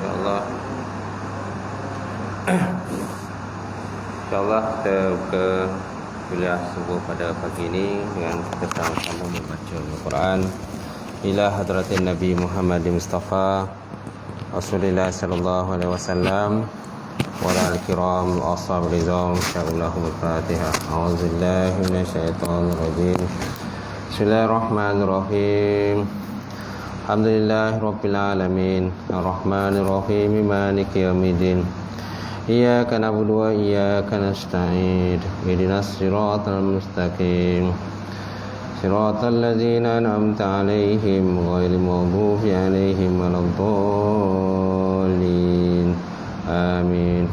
InsyaAllah InsyaAllah kita buka kuliah subuh pada pagi ini dengan kita sama-sama membaca Al-Quran ila hadratin Nabi Muhammad Mustafa Rasulullah sallallahu alaihi wasallam wa ala al-kiram ashab rizal insyaallahu al-Fatihah. A'udzubillahi minasyaitonir rajim. Bismillahirrahmanirrahim. Alhamdulillahirabbil alamin arrahmanir rahim maliki yaumiddin iyyaka na'budu wa iyyaka nasta'in ihdinas siratal mustaqim siratal ladzina an'amta 'alaihim ghairil maghdubi 'alaihim waladdallin amin.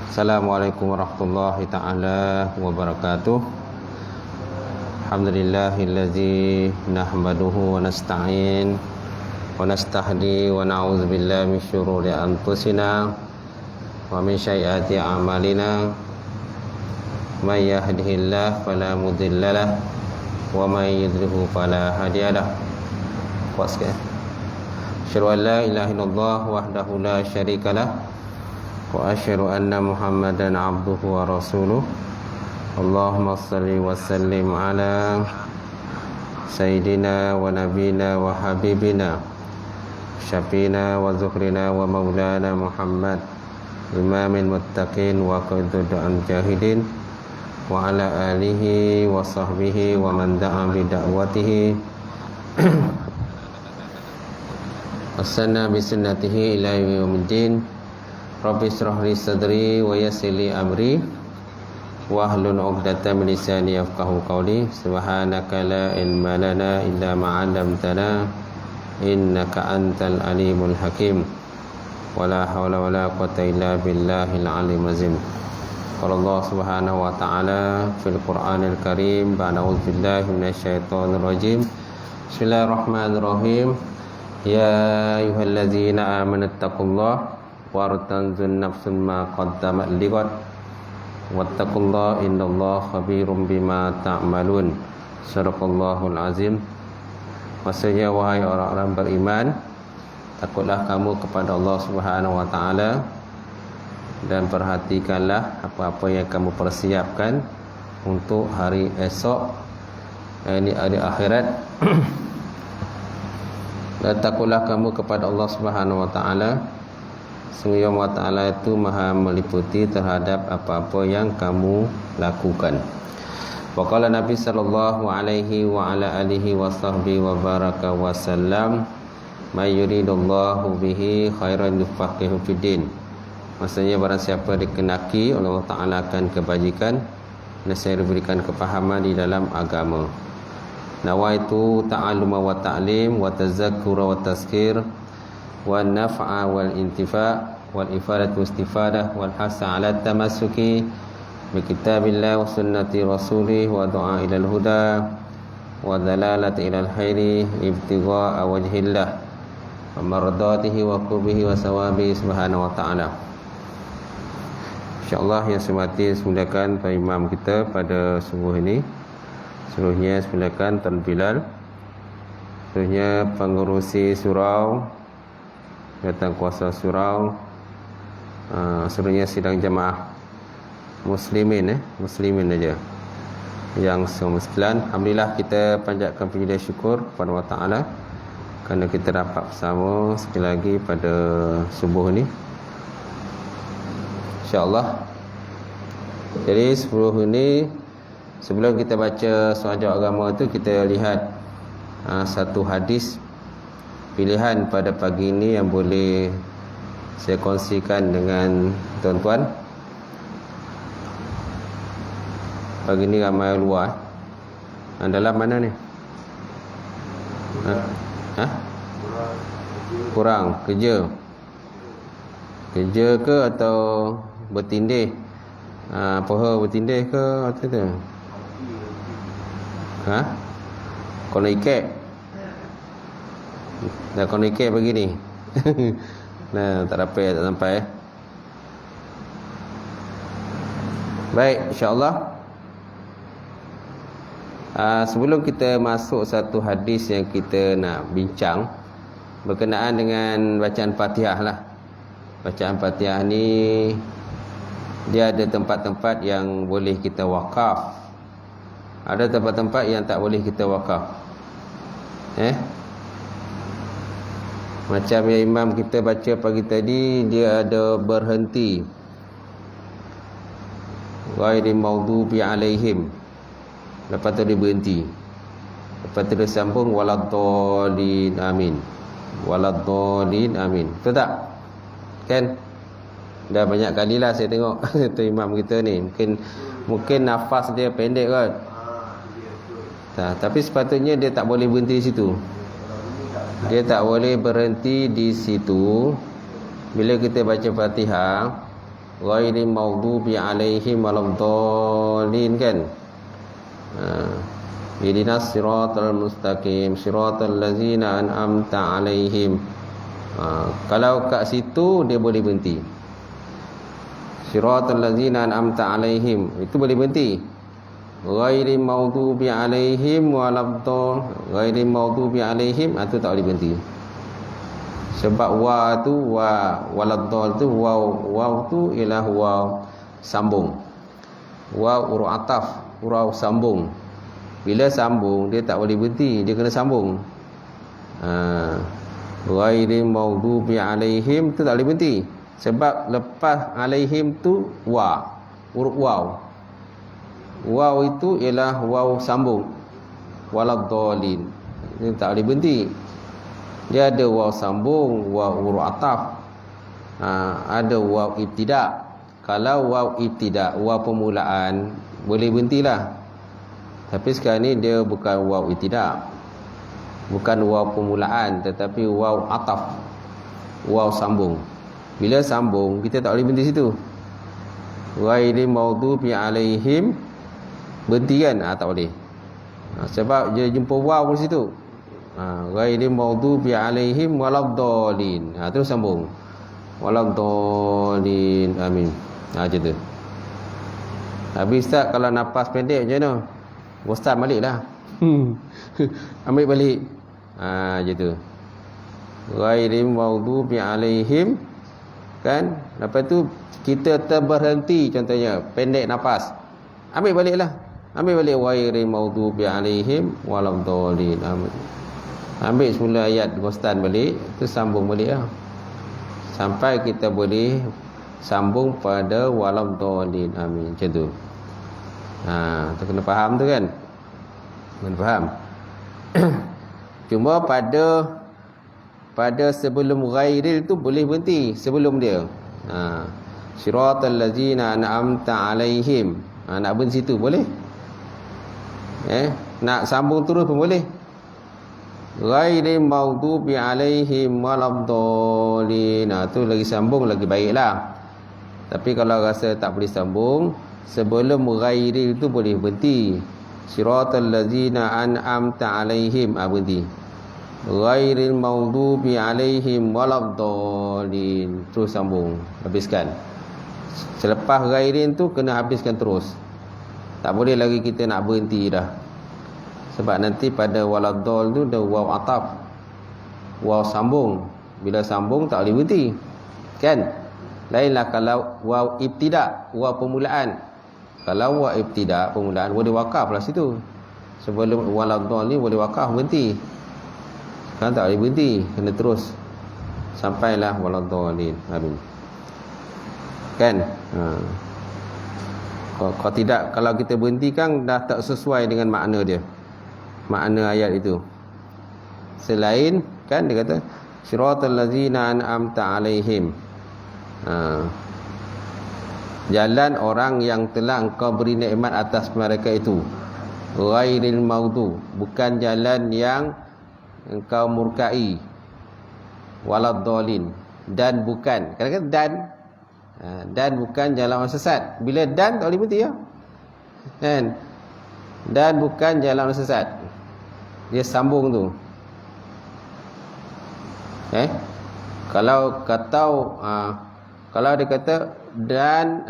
Assalamualaikum warahmatullahi taala wabarakatuh. Alhamdulillahillazi nahmaduhu wa nasta'in wa nastahdi wa na'udzu billahi min syururi anfusina wa min sayyiati a'malina. May yahdihillahu fala mudilla lahu wa may yudlilhu fala hadiya lahu. Asyhadu an la ilaha illallah wahdahu la syarika lahu wa asyhadu anna Muhammadan 'abduhu wa rasuluh. Allahumma salli wa sallim ala Sayyidina wa Nabina wa Habibina Syafina wa Zuhrina wa Maulana Muhammad Imamil Muttaqin wa Qaidudul Jahidin wa ala alihi wa sahbihi wa man da'a bi da'watihi Asana bi sunnatihi ila yaumiddin. Rabbi israh li sadri wa yassir li amri wahlul 'uqdatam min lisani yafqahu qawli. Subhanaka la ilma lana illa ma 'allamtana innaka antal alimul hakim. Wala haula wala quwwata illa billahil aliyyil azim. Qala Allah subhanahu wa ta'ala fil Qur'anil Karim ba'da a'udzubillahi minasyaitonir rajim. Bismillahirrahmanirrahim. Ya ayyuhallazina amanu taqullaha wartanzur nafsum ma qaddamat lighad wattaqullaha innallaha khabirum bima ta'malun. Sadaqallahul azim. Maksudnya, wahai orang-orang beriman, takutlah kamu kepada Allah Subhanahu wa taala dan perhatikanlah apa-apa yang kamu persiapkan untuk hari esok, ini hari akhirat. Dan takutlah kamu kepada Allah Subhanahu wa taala. Sungguh Allah Ta'ala itu maha meliputi terhadap apa-apa yang kamu lakukan. Waqala Nabi sallallahu alaihi wa ala alihi wa sahbihi wa baraka wa sallam, may yuridullahu bihi khairan yufaqihu fiddin. Maksudnya, barang siapa dikenaki oleh Allah Ta'ala akan kebajikan, nescaya diberikan kefahaman di dalam agama. Nawaitu ta'alluma wa ta'lim wa tazakkura wa tazkir wa naf'a wal intifa' wal ifadat wastifadah wal hasa ala tamassuki bi kitabillah wa sunnati rasulih wa du'a ilal huda wa dhalalati ilal khairi ibtigha'a wajhillah wa mardatihi wa qurbihi wa sawabi subhanahu wa ta'ala. InsyaAllah yang semati semulakan Pak Imam kita pada subuh ini, seluruhnya semulakan Tuan Bilal, seluruhnya pengurusi surau, datang kuasa surau, seluruhnya sidang jamaah muslimin muslimin aja yang semua sekalian. Alhamdulillah, kita panjatkan puji dan syukur kepada Allah Ta'ala kerana kita dapat bersama sekali lagi pada subuh ni, insyaAllah. Jadi sebelum ini, sebelum kita baca soal jawab agama tu, kita lihat satu hadis pilihan pada pagi ini yang boleh saya kongsikan dengan tuan-tuan. Pagi ini ramai luar. Dalam mana ni? Kurang kerja. Kerja ke atau bertindih? Poho bertindih ke atau tu? Kono ikat. Dah kono ikat pagi ni. Nah, tak sampai. Baik, insya-Allah. Sebelum kita masuk satu hadis yang kita nak bincang, berkenaan dengan bacaan Fatihah lah. Bacaan Fatihah ni dia ada tempat-tempat yang boleh kita wakaf, ada tempat-tempat yang tak boleh kita wakaf. Macam yang imam kita baca pagi tadi, dia ada berhenti, ghairil maghdubi alaihim, lepas tu dia berhenti, lepas tu dia sambung waladdallin amin, waladdallin amin. Betul tak? Kan? Dah banyak kali lah saya tengok tu imam kita ni. Mungkin nafas dia pendek kot. Tapi sepatutnya dia tak boleh berhenti di situ. Dia tak boleh berhenti di situ. Bila kita baca Fatihah, ghairil maghdubi alaihim waladdallin, kan? Ihdinas siratal mustaqim siratal ladzina an'amta alaihim. Kalau kat situ dia boleh berhenti. Siratal ladzina an'amta alaihim, itu boleh berhenti. Ghairil maghdubi alaihim waladdallin, ghairil maghdubi alaihim, itu tak boleh berhenti. Sebab wa tu waladdallin tu waw tu ialah waw sambung. Waw huruf ataf, huruf sambung. Bila sambung dia tak boleh berhenti, dia kena sambung. Ghairil maghdubi alaihim tu tak boleh berhenti. Sebab lepas alaihim tu huruf waw. Waw itu ialah waw sambung. Waladdallin, dia tak boleh berhenti. Dia ada waw sambung, waw huruf ataf, ada waw ibtida'. Kalau waw ibtida', waw permulaan, boleh berhentilah. Tapi sekarang ni dia bukan waw ibtida', bukan waw permulaan, tetapi waw ataf, waw sambung. Bila sambung, kita tak boleh berhenti situ. Ghairil maghdubi alaihim, berhenti kan? Tak boleh. Sebab dia jumpa waw di situ. Ghairil maghdubi alaihim waladdallin. Terus sambung. Waladdallin amin. Macam tu. Habis tak, kalau nafas pendek macam mana? Ustaz balik lah. Ambil balik. Macam tu. Ghairil maghdubi alaihim, kan? Lepas tu kita terberhenti, contohnya pendek nafas, ambil balik lah. Ambil balik ghairil maghdubi alaihim waladdallin. Ambil semula ayat Ghostan balik, tu sambung balik lah, sampai kita boleh sambung pada waladdallin amin. Macam tu. Tu kena faham tu, kan? Kena faham. Cuma pada sebelum ghairil tu boleh berhenti sebelum dia. Siratal ladzina an'amta alaihim. Nak berhenti situ boleh. Nak sambung terus pun boleh. Ghairil maghdubi alaihim waladdallin. Tu lagi sambung lagi baiklah. Tapi kalau rasa tak boleh sambung, sebelum ghairil tu boleh berhenti. Siratal ladzina an'amta alaihim, berhenti. Ghairil maghdubi alaihim waladdallin, terus sambung, habiskan. Selepas ghairin tu kena habiskan terus. Tak boleh lagi kita nak berhenti dah. Sebab nanti pada waladdallin tu ada waw ataf, waw sambung. Bila sambung tak boleh berhenti, kan? Lainlah kalau waw ibtida', waw permulaan. Kalau waw ibtida' permulaan, boleh wakaf lah situ. Sebelum waladdallin boleh wakaf, berhenti. Kan tak boleh berhenti, kena terus sampailah waladdallin amin, kan? Kalau tidak, kalau kita berhenti kan dah tak sesuai dengan makna dia, makna ayat itu. Selain, kan dia kata siratal ladzina an'amta alaihim, jalan orang yang telah engkau beri nikmat atas mereka itu. Ghairil maghdubi, bukan jalan yang engkau murkai. Waladdallin, dan bukan, kadang-kadang dan bukan jalan orang sesat. Bila dan tak boleh berhenti, ya, kan? Dan bukan jalan orang sesat, dia sambung tu. Kalau kalau dia kata dan,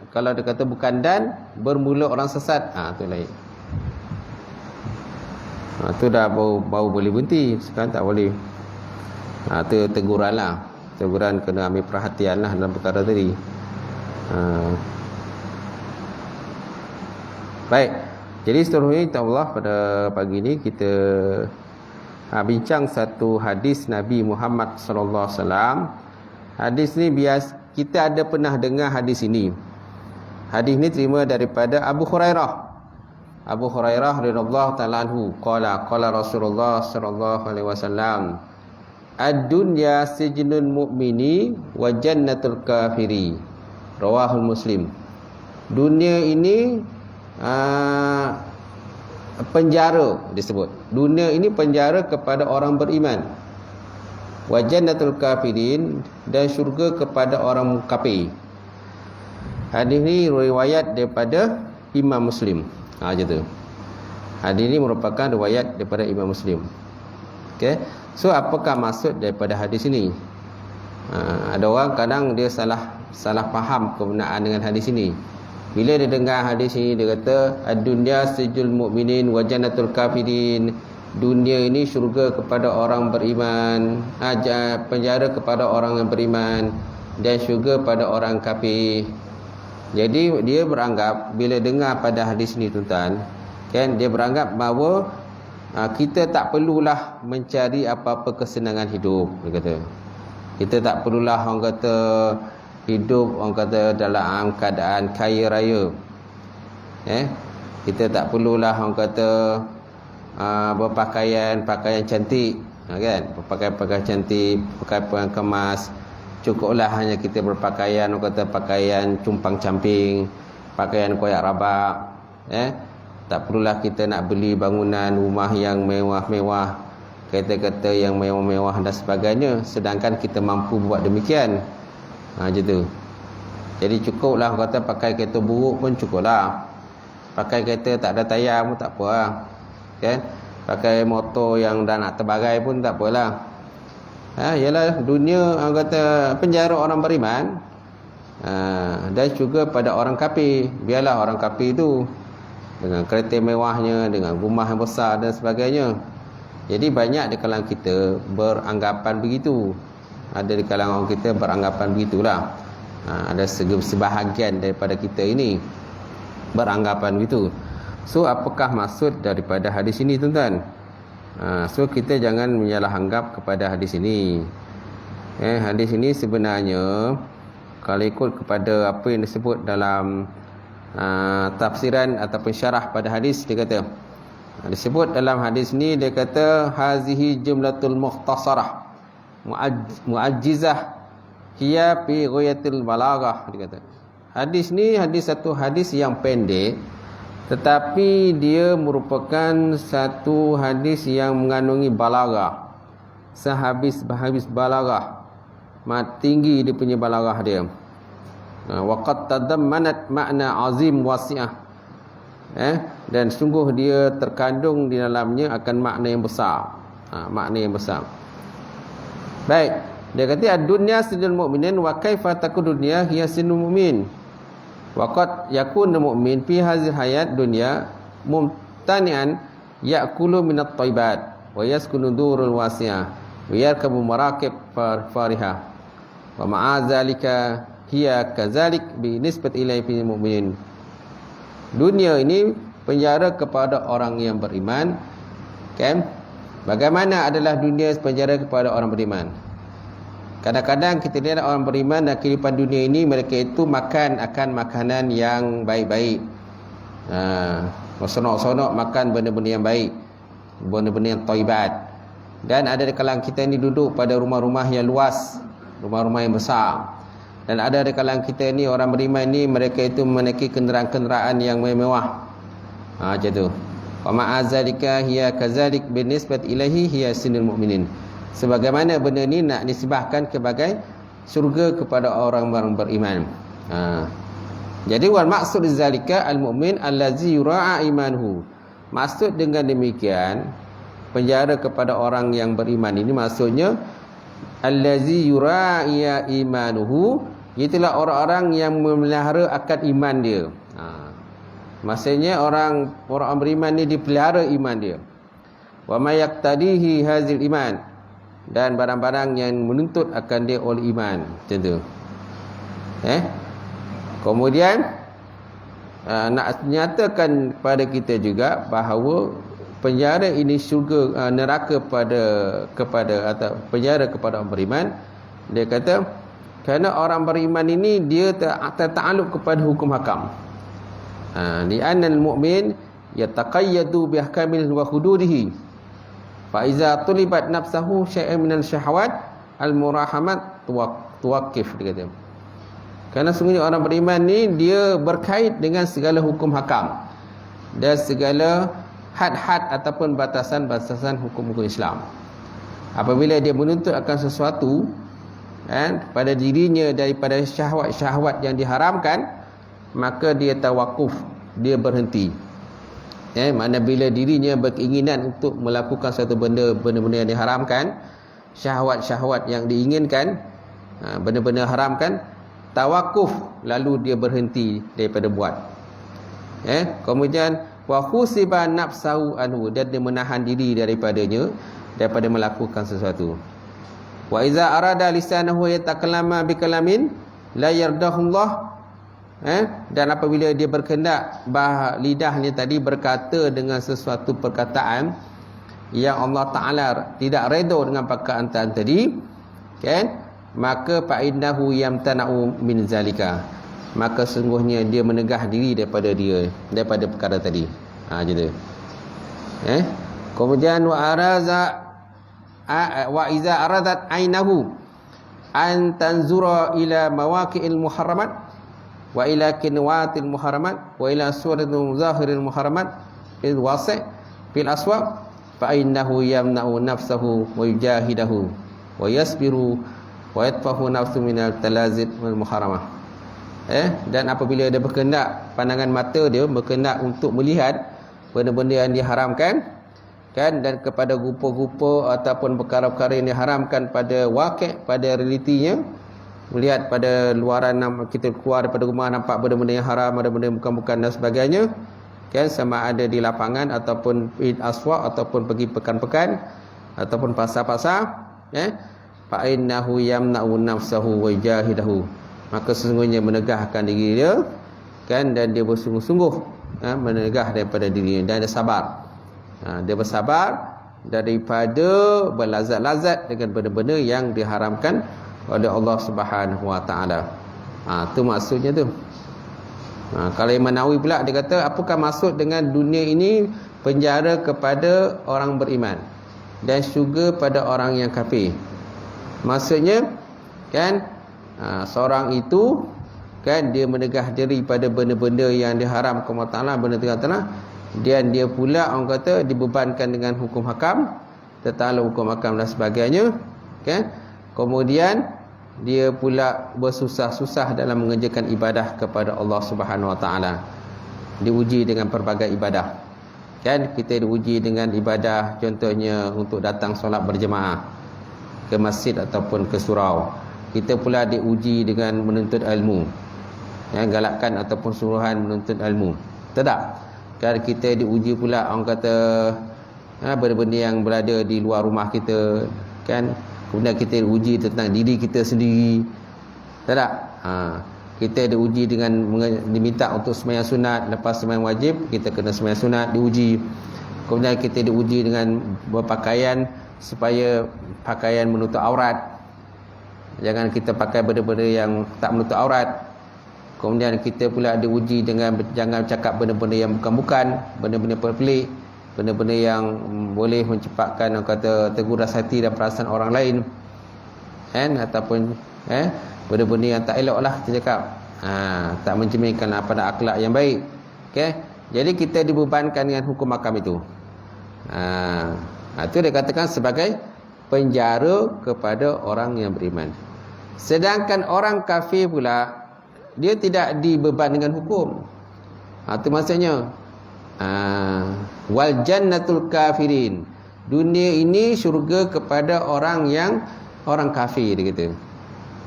kalau dia kata bukan dan bermula orang sesat, tu lain. Tu dah baru boleh berhenti. Sekarang tak boleh. Itu teguran lah. Teguran kena ambil perhatian lah dalam perkara tadi. Baik. Jadi seterusnya insya-Allah pada pagi ini kita bincang satu hadis Nabi Muhammad sallallahu alaihi wasallam. Hadis ni kita ada pernah dengar hadis ini. Hadis ni terima daripada Abu Hurairah. Abu Hurairah radhiyallahu ta'ala anhu qala Rasulullah sallallahu alaihi wasallam, ad-dunya sijnul mu'mini wa jannatul kafiri. Rawahul Muslim. Dunia ini penjara disebut. Dunia ini penjara kepada orang beriman. Wa jannatul kafirin, dan syurga kepada orang kafir. Hadis ini riwayat daripada Imam Muslim. Macam tu. Hadis ini merupakan riwayat daripada Imam Muslim. Okey. So apakah maksud daripada hadis ini? Ada orang kadang dia salah faham kebenaran dengan hadis ini. Bila dia dengar hadis ini, dia kata ad-dunya sijnul mu'minin wa jannatul kafirin. Dunia ini syurga kepada orang beriman, penjara kepada orang yang beriman, dan syurga pada orang kafir. Jadi dia beranggap bila dengar pada hadis ni tuan-tuan, kan, dia beranggap bahawa kita tak perlulah mencari apa-apa kesenangan hidup, dia kata. Kita tak perlulah orang kata hidup orang kata dalam keadaan kaya raya. Kita tak perlulah orang kata berpakaian cantik, kan? Berpakaian cantik, pakaian kemas. Cukuplah hanya kita berpakaian orang kata pakaian cumpang camping, pakaian koyak rabak. Tak perlulah kita nak beli bangunan rumah yang mewah-mewah, kereta-kereta yang mewah-mewah dan sebagainya, sedangkan kita mampu buat demikian. Macam tu. Jadi cukuplah orang kata pakai kereta buruk pun cukuplah. Pakai kereta tak ada tayar pun tak apalah. Kan? Pakai motor yang dah nak terbagai pun tak apalah. Ialah dunia orang kata penjara orang beriman, dan juga pada orang kafir. Biarlah orang kafir itu dengan kereta mewahnya, dengan rumah yang besar dan sebagainya. Jadi banyak di kalangan kita beranggapan begitu. Ada di kalangan kita beranggapan begitulah. Ada sebahagian daripada kita ini beranggapan begitu. So apakah maksud daripada hadis ini tuan-tuan? So kita jangan menyalahanggap kepada hadis ini. Hadis ini sebenarnya kalau ikut kepada apa yang disebut dalam tafsiran ataupun syarah pada hadis, dia kata, disebut dalam hadis ini, dia kata hazihi jumlatul mukhtasarah mu'ajjizah hiya fi ghayatil balaghah. Dia kata hadis ni satu hadis yang pendek, tetapi dia merupakan satu hadis yang mengandungi balaghah, sehabis balaghah, tinggi dia punya balaghah dia. Waqad tadammanat makna azim wasi'ah, dan sungguh dia terkandung di dalamnya akan makna yang besar. Makna yang besar. Baik, dia kata ad-dunya sijnul mu'minin wa kaifa takun dunya hiya sijnul mu'min. Waqad yakunu mu'min fi hadhihi hayat dunya mumtani'an ya'kulu minat thayyibat wa yaskunu durul wasi'ah wa yarkabu marakib farihah wa ma'a zalika hiya kazalik bi nisbat ilai fil mu'minin. Dunia ini penjara kepada orang yang beriman, kan? Bagaimana adalah dunia penjara kepada orang beriman? Kadang-kadang kita lihat orang beriman dan kehidupan dunia ini, mereka itu makan akan makanan yang baik-baik. Sonok-sonok makan benda-benda yang baik, benda-benda yang thayyibat. Dan ada di kalangan kita ini duduk pada rumah-rumah yang luas, rumah-rumah yang besar. Dan ada di kalangan kita ni orang beriman ni, mereka itu memiliki kenderaan-kenderaan yang mewah. Macam tu. Wa ma'azalika hiya kazalik binisbat ilahi hiya sinul mu'minin. Sebagaimana benda ni nak nisbahkan sebagai syurga kepada orang-orang beriman. Jadi wal maksud zalika al-mu'min allazi yura'a imanuhu. Maksud dengan demikian penjara kepada orang yang beriman ini maksudnya allazi yura'a imanuhu, itulah orang-orang yang memelihara akan iman dia. Maksudnya orang beriman ni dipelihara iman dia. Wa may yaqtadihi hazil iman, dan barang-barang yang menuntut akan dia oleh iman. Macam tu. Kemudian nak nyatakan kepada kita juga bahawa penjara ini syurga, neraka kepada atau penjara kepada orang beriman. Dia kata kerana orang beriman ini dia tertakluk kepada hukum hakam. Li'annal mu'min yataqayyadu bi ahkamil wa hududihi. Fa iza tulibat nafsahu syai'an minal syahawat al-murahamat tuwaqif, dia kata. Kerana sungguhnya orang beriman ni dia berkait dengan segala hukum hakam dan segala had-had ataupun batasan-batasan hukum-hukum Islam. Apabila dia menuntut akan sesuatu pada dirinya daripada syahwat-syahwat yang diharamkan, maka dia tawakuf, dia berhenti. Mana bila dirinya berkeinginan untuk melakukan satu benda-benda yang diharamkan, syahwat-syahwat yang diinginkan, benda-benda haramkan, tawakuf, lalu dia berhenti daripada buat. Kemudian wa khusiba nafsahu anhu, dan dia menahan diri daripadanya, daripada melakukan sesuatu. Wa iza arada lisanahu yatakallama bikalamin la yardahullah, dan apabila dia berkehendak lidahnya tadi berkata dengan sesuatu perkataan yang Allah Ta'ala tidak redha dengan perkataan tadi, maka fa'innahu yamtana'u min zalika, maka sungguhnya dia menegah diri daripada perkara tadi. Macam tu. Kemudian wa iza aradat ainahu an tanzura ila mawaqi'il muharramat wa ila kinwatil muharramat wa ila suratil zahiril muharramat fil wasi' fil aswaq fa innahu yamna'u nafsahu wa yujahidahu wa yasbiru wa yatfahu nafsu minal talazid wal muharramah. Dan apabila dia berkehendak, pandangan mata dia berkehendak untuk melihat benda-benda yang diharamkan, dan kepada rupa-rupa ataupun perkara-perkara yang diharamkan pada waqi', pada realitinya, melihat pada luaran kita keluar daripada rumah nampak benda-benda yang haram, ada benda yang bukan-bukan dan sebagainya, sama ada di lapangan ataupun aswaq ataupun pergi pekan-pekan ataupun pasar-pasar, fa innahu yamna'u nafsahu wa jahidahu, maka sesungguhnya menegahkan diri dia, dan dia bersungguh-sungguh menegah daripada dirinya, dan dia sabar. Dia bersabar daripada berlazat-lazat dengan benda-benda yang diharamkan oleh Allah Subhanahu Wa Taala. Tu maksudnya tu. Kalau Imam Nawawi pula dia kata, apakah maksud dengan dunia ini? Penjara kepada orang beriman dan syurga pada orang yang kafir. Maksudnya seorang itu dia menegah diri pada benda-benda yang diharamkan Allah Taala, benda tengah-tengah, dan dia pula orang kata dibebankan dengan hukum hakam, tertakluk hukum hakam dan sebagainya, kemudian dia pula bersusah-susah dalam mengerjakan ibadah kepada Allah Subhanahu Wa Taala. Diuji dengan pelbagai ibadah. Kita diuji dengan ibadah contohnya untuk datang solat berjemaah ke masjid ataupun ke surau. Kita pula diuji dengan menuntut ilmu, galakkan ataupun suruhan menuntut ilmu. Tak? Kita diuji pula orang kata benda-benda yang berada di luar rumah kita, kemudian kita diuji tentang diri kita sendiri. Tak? Kita diuji dengan diminta untuk sembahyang sunat, lepas sembahyang wajib kita kena sembahyang sunat, diuji. Kemudian kita diuji dengan berpakaian supaya pakaian menutup aurat. Jangan kita pakai benda-benda yang tak menutup aurat. Kemudian kita pula diuji dengan jangan cakap benda-benda yang bukan-bukan, benda-benda pelik, benda-benda yang boleh menciptakan orang kata terguras hati dan perasaan orang lain, ataupun benda-benda yang tak elok lah kita cakap, tak mencerminkan pada akhlak yang baik. Jadi kita dibebankan dengan hukum hakam itu. Itu dia katakan sebagai penjara kepada orang yang beriman. Sedangkan orang kafir pula dia tidak dibeban dengan hukum. Itu maksudnya wal jannatul kafirin, dunia ini syurga kepada orang kafir, dia kata.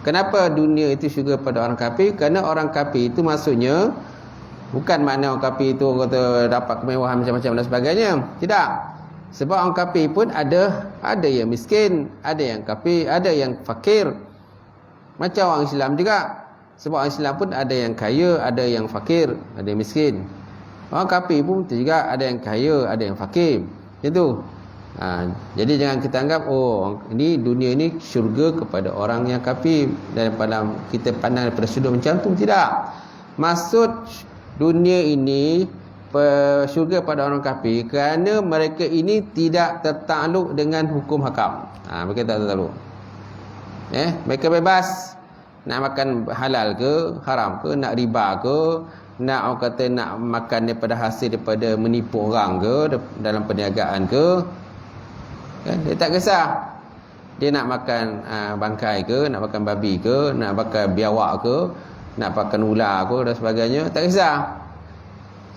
Kenapa dunia itu syurga pada orang kafir? Kerana orang kafir itu maksudnya bukan makna orang kafir itu orang kata dapat kemewahan macam-macam dan sebagainya. Tidak. Sebab orang kafir pun ada yang miskin, ada yang kafir, ada yang fakir. Macam orang Islam juga. Sebab orang Islam pun ada yang kaya, ada yang fakir, ada yang miskin. Orang kafir pun juga ada yang kaya, ada yang fakir. Macam tu. Jadi jangan kita anggap ini dunia ni syurga kepada orang yang kafir, daripada kita pandang daripada sudut macam tu. Tidak. Maksud dunia ini syurga pada orang kafir kerana mereka ini tidak tertakluk dengan hukum hakam. Mereka tak tertakluk. Mereka bebas nak makan halal ke haram ke, nak riba ke, nak orang kata nak makan daripada hasil daripada menipu orang ke dalam perniagaan ke, kan? Dia tak kisah. Dia nak makan bangkai ke, nak makan babi ke, nak makan biawak ke, nak makan ular ke dan sebagainya, tak kisah.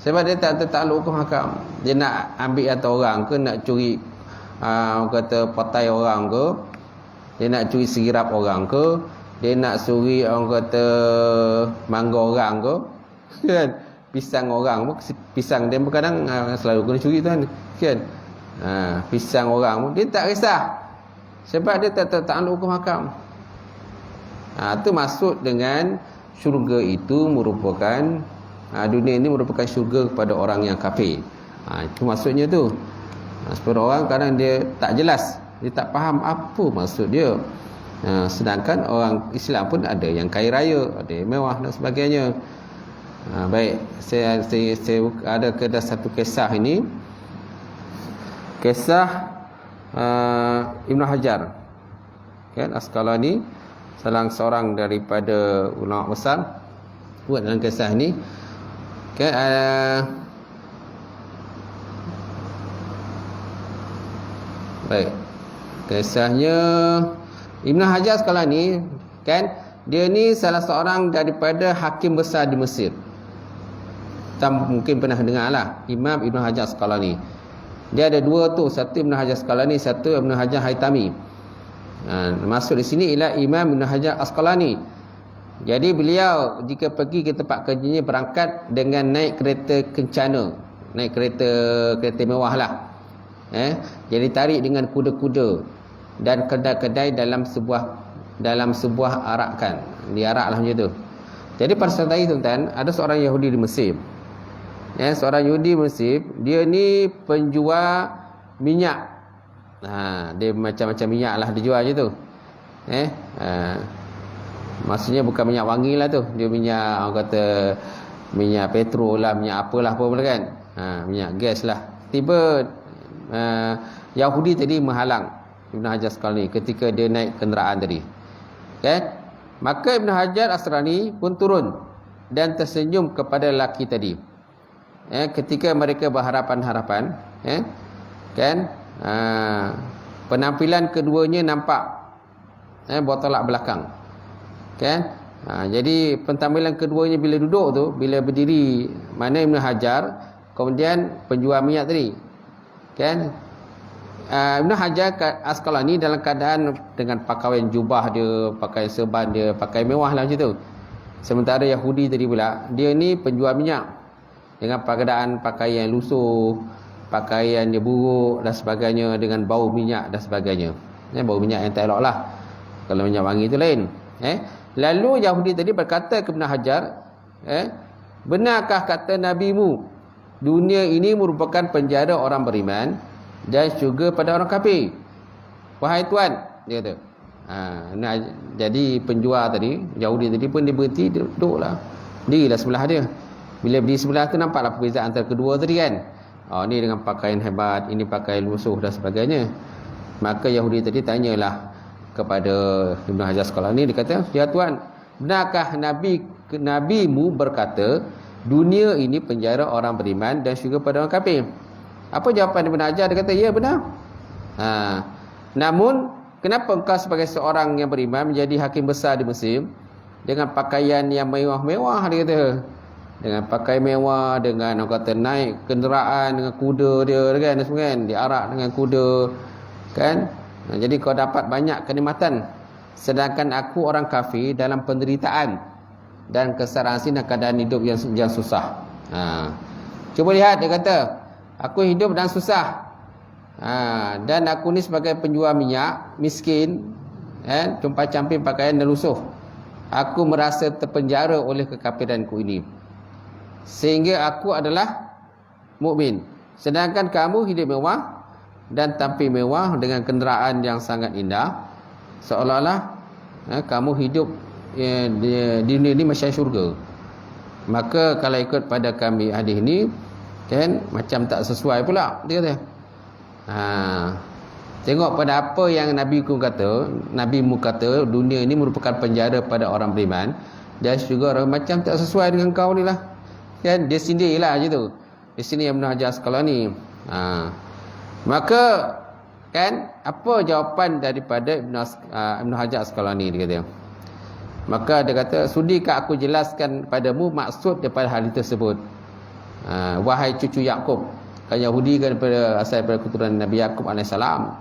Sebab dia tak tertakluk hukum hakam. Dia nak ambil harta orang ke, nak curi orang kata patai orang ke, dia nak curi segirap orang ke, dia nak suri orang kata mangga orang ke, kan? Pisang orang pun, pisang dia kadang selalu kena curi tu kan. Pisang orang pun dia tak kisah. Sebab dia tak tertakluk hukum hakam. Itu maksud dengan syurga itu merupakan dunia ini merupakan syurga kepada orang yang kafir. Itu maksudnya tu. Sebab orang kadang dia tak jelas, dia tak faham apa maksud dia. Sedangkan orang Islam pun ada yang kaya raya, ada yang mewah dan sebagainya. Baik, saya ada satu kisah ini. Kisah Ibn Hajar, kan, Asqalani, salah seorang daripada ulama besar, buat dalam kisah ini, kan, baik, kisahnya Ibn Hajar Asqalani, kan, dia ni salah seorang daripada hakim besar di Mesir. Kita mungkin pernah dengar lah, Imam Ibn Hajar Asqalani. Dia ada dua tu, satu Ibn Hajar Asqalani, satu Ibn Hajar Haytami. Masuk di sini ialah Imam Ibn Hajar Asqalani. Jadi beliau jika pergi ke tempat kerjanya berangkat dengan naik kereta kencana, naik kereta mewah lah. Jadi tarik dengan kuda-kuda dan kedai-kedai dalam sebuah arakan. Diarak lah macam tu. Jadi pada saat itu tuan-tuan, ada seorang Yahudi di Mesir. Seorang Yahudi Mesir, dia ni penjual minyak. Dia macam-macam minyak lah dia jual je tu. Maksudnya bukan minyak wangi lah tu. Dia minyak, orang kata minyak petrol lah, minyak apalah apa kan. Minyak gas lah. Tiba Yahudi tadi menghalang Ibn Hajar Asqalani ketika dia naik kenderaan tadi. Kan? Maka Ibn Hajar Asqalani pun turun dan tersenyum kepada lelaki tadi. Ketika mereka berharapan-harapan, kan, penampilan keduanya nampak bertolak belakang, kan. Jadi penampilan keduanya bila duduk tu, bila berdiri, mana Ibn Hajar, kemudian penjual minyak tadi, kan. Ibn Hajar Asqalani dalam keadaan dengan pakaian jubah dia, pakaian serban dia, pakai mewah lah macam tu. Sementara Yahudi tadi pula, dia ni penjual minyak dengan keadaan pakaian lusuh, pakaian dia buruk dan sebagainya, dengan bau minyak dan sebagainya. Bau minyak yang tak elok lah. Kalau minyak wangi tu lain. Lalu Yahudi tadi berkata kepada Ibn Hajar, benarkah kata Nabi-Mu, dunia ini merupakan penjara orang beriman dan syurga pada orang kafir? Wahai Tuan, dia kata. Jadi penjual tadi, Yahudi tadi pun dia berhenti, dia duduklah. Dirilah sebelah dia. Bila berdiri sebelah tu nampaklah perbezaan antara kedua tadi kan. Ni dengan pakaian hebat, ini pakaian lusuh dan sebagainya. Maka Yahudi tadi tanyalah kepada Ibn Hajar Asqalani, dia kata, ya Tuan, benarkah Nabi-Mu berkata dunia ini penjara orang beriman dan syurga pada orang kafir? Apa jawapan Ibn Hajar? Dia kata, ya benar. Namun kenapa engkau sebagai seorang yang beriman menjadi hakim besar di Mesir dengan pakaian yang mewah-mewah? Dia kata, dengan pakai mewah, dengan orang kata naik kenderaan dengan kuda dia kan, kan, diarak dengan kuda kan. Jadi kau dapat banyak kenikmatan, sedangkan aku orang kafir dalam penderitaan dan kesengsaraan dan keadaan hidup yang susah. Cuba lihat, dia kata, aku hidup dan susah, Dan aku ni sebagai penjual minyak, miskin, tumpah camping pakaian dan lusuh. Aku merasa terpenjara oleh kekafiranku ini, sehingga aku adalah mukmin. Sedangkan kamu hidup mewah dan tampil mewah dengan kenderaan yang sangat indah, seolah-olah kamu hidup di dunia ini macam syurga. Maka kalau ikut pada kami hadis ni, kan macam tak sesuai pula, dia kata. Tengok pada apa yang Nabi mu kata dunia ini merupakan penjara pada orang beriman, dan juga orang macam tak sesuai dengan kau ni lah, kan. Dia sendirilah je tu. Di sini Ibn Hajar Asqalani. Maka kan apa jawapan daripada Ibn Hajar Asqalani, dia kata. Maka dia kata, sudikah aku jelaskan padamu maksud daripada hal tersebut, wahai cucu Yakub. Kan Yahudi kan asal daripada keturunan Nabi Yakub alaihissalam.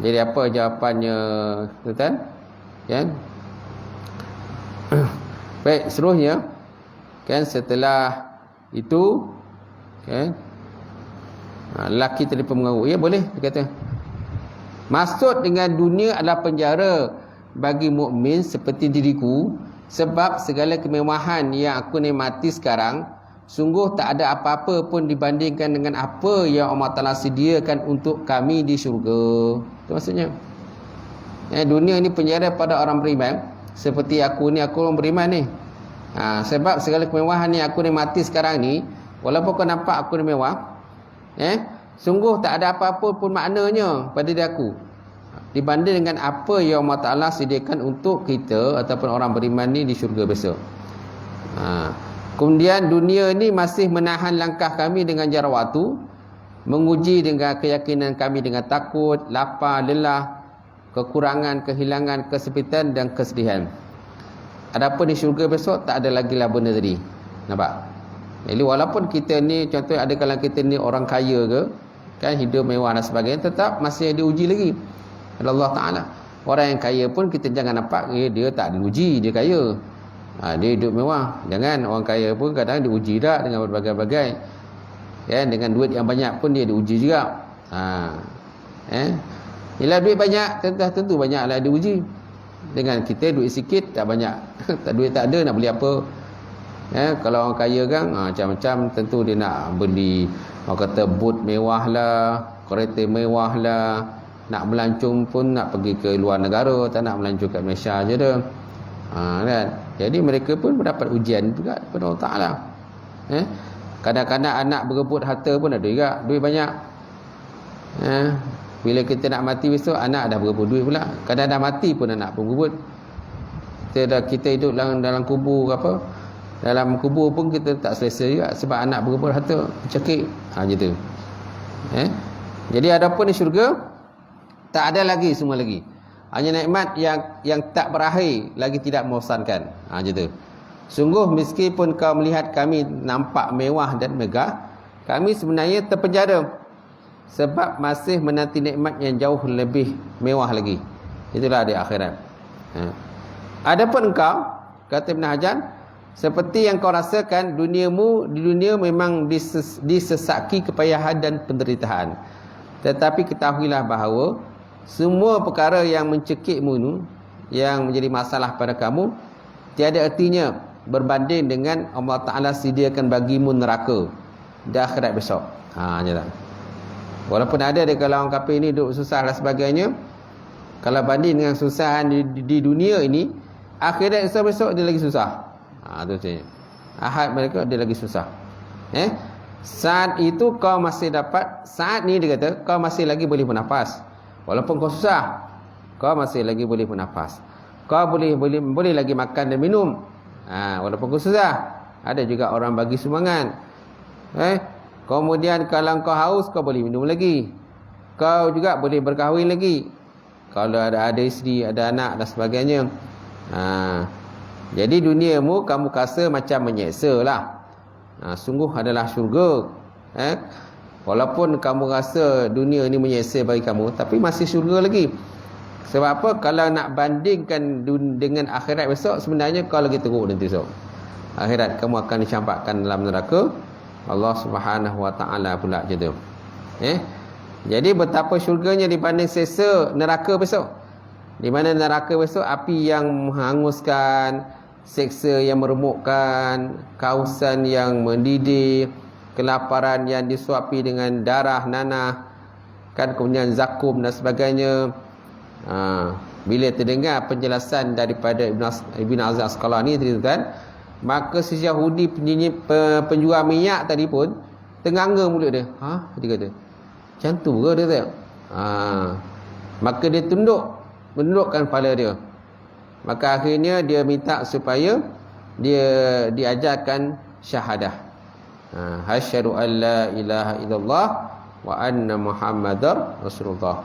Jadi apa jawapannya, tuan? Kan? Baik, seterusnya kan setelah itu kan lelaki tadi pun mengaku, ya boleh, dia kata. Maksud dengan dunia adalah penjara bagi mukmin seperti diriku, sebab segala kemewahan yang aku nikmati sekarang sungguh tak ada apa-apa pun dibandingkan dengan apa yang Allah Ta'ala sediakan untuk kami di syurga. Itu maksudnya. Dunia ni penjara pada orang beriman. Seperti aku ni, aku orang beriman ni. Sebab segala kemewahan yang aku nikmati sekarang ni, walaupun kau nampak aku ni mewah, sungguh tak ada apa-apa pun maknanya pada diri aku dibanding dengan apa yang Allah Ta'ala sediakan untuk kita ataupun orang beriman ni di syurga besok. Kemudian dunia ni masih menahan langkah kami dengan jarak waktu, menguji dengan keyakinan kami dengan takut, lapar, lelah, kekurangan, kehilangan, kesepitan dan kesedihan. Adapun di syurga besok tak ada lagi lah benda tadi. Nampak? Jadi walaupun kita ni, contoh ada kalau kita ni orang kaya ke, kan hidup mewah dan sebagainya, tetap masih diuji lagi oleh Allah Ta'ala. Orang yang kaya pun kita jangan nampak dia tak diuji, dia kaya. Dia hidup mewah. Jangan, orang kaya pun kadang diuji tak dengan berbagai-bagai. Dengan duit yang banyak pun dia diuji juga. Bila duit banyak, tentu banyaklah diuji. Dengan kita duit sikit, tak banyak. Duit tak ada, nak beli apa? Kalau orang kaya kan, macam-macam, tentu dia nak beli, orang kata boat mewah lah, kereta mewah lah. Nak melancong pun nak pergi ke luar negara, tak nak melancong kat Malaysia je dah. Kan? Jadi mereka pun mendapat ujian juga daripada Allah Ta'ala. Kadang-kadang anak berebut harta pun ada juga, duit banyak. Bila kita nak mati besok, anak dah berebut duit pula. Kadang dah mati pun anak pun berebut. Kita hidup dalam kubur apa, dalam kubur pun kita tak selesa juga sebab anak berebut harta, cekik. Macam tu. Jadi adapun di syurga tak ada lagi semua lagi. Hanya nikmat yang tak berakhir, lagi tidak membosankan. Macam tu. Sungguh meskipun kau melihat kami nampak mewah dan megah, kami sebenarnya terpenjara sebab masih menanti nikmat yang jauh lebih mewah lagi. Itulah di akhirat. Adapun engkau, kata Ibn Hajar, seperti yang kau rasakan, di dunia memang disesaki kepayahan dan penderitaan. Tetapi ketahuilah bahawa semua perkara yang mencekikmu itu, yang menjadi masalah pada kamu, tiada artinya berbanding dengan Allah Ta'ala sediakan bagimu neraka di akhirat besok. Walaupun ada di kalangan orang kafir ni duduk susah dan sebagainya, kalau banding dengan susahan di dunia ini, akhirat besok dia lagi susah. Itu saja. Ahad mereka dia lagi susah. Saat itu kau masih dapat, saat ni dia kata kau masih lagi boleh bernafas. Walaupun kau susah, kau masih lagi boleh bernafas. Kau boleh lagi makan dan minum. Walaupun kau susah, ada juga orang bagi sumbangan. Kemudian kalau kau haus, kau boleh minum lagi. Kau juga boleh berkahwin lagi. Kalau ada isteri, ada anak dan sebagainya. Jadi duniamu kamu rasa macam menyeksa lah. Sungguh adalah syurga. Walaupun kamu rasa dunia ni menyeksa bagi kamu, tapi masih syurga lagi. Sebab apa? Kalau nak bandingkan dengan akhirat besok, sebenarnya kau lagi teruk nanti besok. Akhirat kamu akan dicampakkan dalam neraka. Allah Subhanahu Wa Ta'ala pula macam tu. Jadi betapa syurganya dibanding seksa neraka besok. Di mana neraka besok api yang menghanguskan, seksa yang meremukkan, kausan yang mendidih, kelaparan yang disuapi dengan darah nanah, kan, kemudian zakum dan sebagainya. Bila terdengar penjelasan daripada Ibn Asqalani tadi kan, maka si Yahudi penjual minyak tadi pun ternganga mulut dia. Dia kata, macam tu ke dia tak? Maka dia menundukkan kepala dia. Maka akhirnya dia minta supaya dia diajarkan syahadah. Asyhadu an la ilaha illallah wa anna Muhammadar Rasulullah.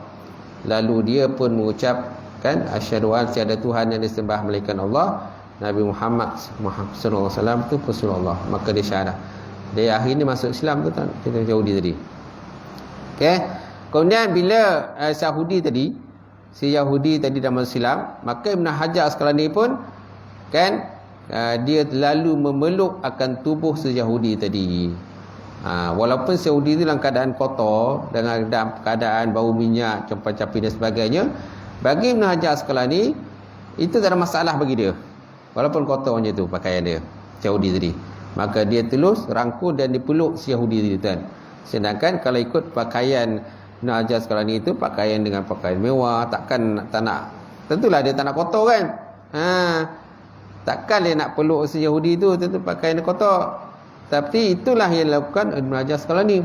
Lalu dia pun mengucapkan asyhadu an tiada Tuhan yang disembah melainkan Allah, Nabi Muhammad sallallahu alaihi wasallam tu Rasulullah. Maka dia syahadah. Dia akhirnya masuk Islam tu, kita Yahudi tadi. Okey. Kemudian bila si Yahudi tadi dah masuk Islam, maka Ibn Hajar Asqalani pun kan dia lalu memeluk akan tubuh si Yahudi tadi. Walaupun si Yahudi itu dalam keadaan kotor, dalam keadaan bau minyak, campak-campik dan sebagainya, bagi Ibn Hajar Asqalani itu tak ada masalah bagi dia. Walaupun kotor macam tu pakaian dia, si Yahudi tadi. Maka dia terus rangkul dan dipeluk si Yahudi tadi kan. Sedangkan kalau ikut pakaian Ibn Hajar Asqalani itu pakaian dengan pakaian mewah, tak nak, tentulah dia tak nak kotor kan. Takkan dia nak peluk si Yahudi itu tentu pakaian dia kotor. Tapi itulah yang dilakukan Ibn Hajar Asqalani.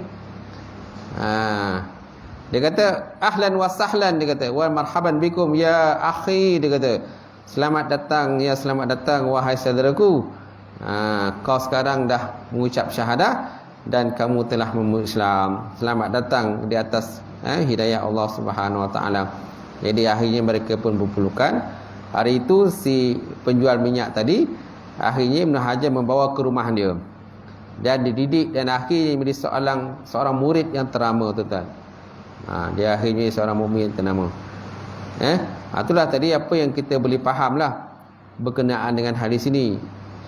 Dia kata ahlan wa sahlan, dia kata wa marhaban bikum ya akhi, dia kata selamat datang wahai saudaraku. Kau sekarang dah mengucap syahadah dan kamu telah memeluk Islam. Selamat datang di atas hidayah Allah Subhanahu Wa Taala. Jadi akhirnya mereka pun berpelukan. Hari itu si penjual minyak tadi akhirnya Ibn Hajar membawa ke rumah dia dan dididik dan akhirnya menjadi seorang murid yang ternama, tuan-tuan. Dia akhirnya seorang mukmin ternama. Itulah tadi apa yang kita boleh fahamlah berkenaan dengan hadis ini.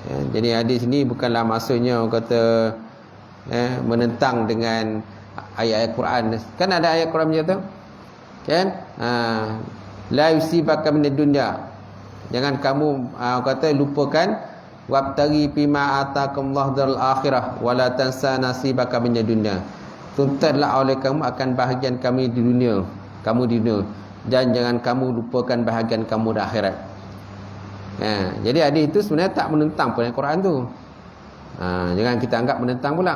Jadi hadis ini bukanlah maksudnya orang kata menentang dengan ayat-ayat Quran. Kan ada ayat Quran macam tu kan, la yusibaka minad dunya, jangan kamu kata lupakan wabtaghi fima atakumullah darul akhirah wala tansa nasibaka minad dunya, tuntutlah oleh kamu akan bahagian kami di dunia, dan jangan kamu lupakan bahagian kamu di akhirat. Jadi hadis itu sebenarnya tak menentang pun ayat Quran tu. Jangan kita anggap menentang pula.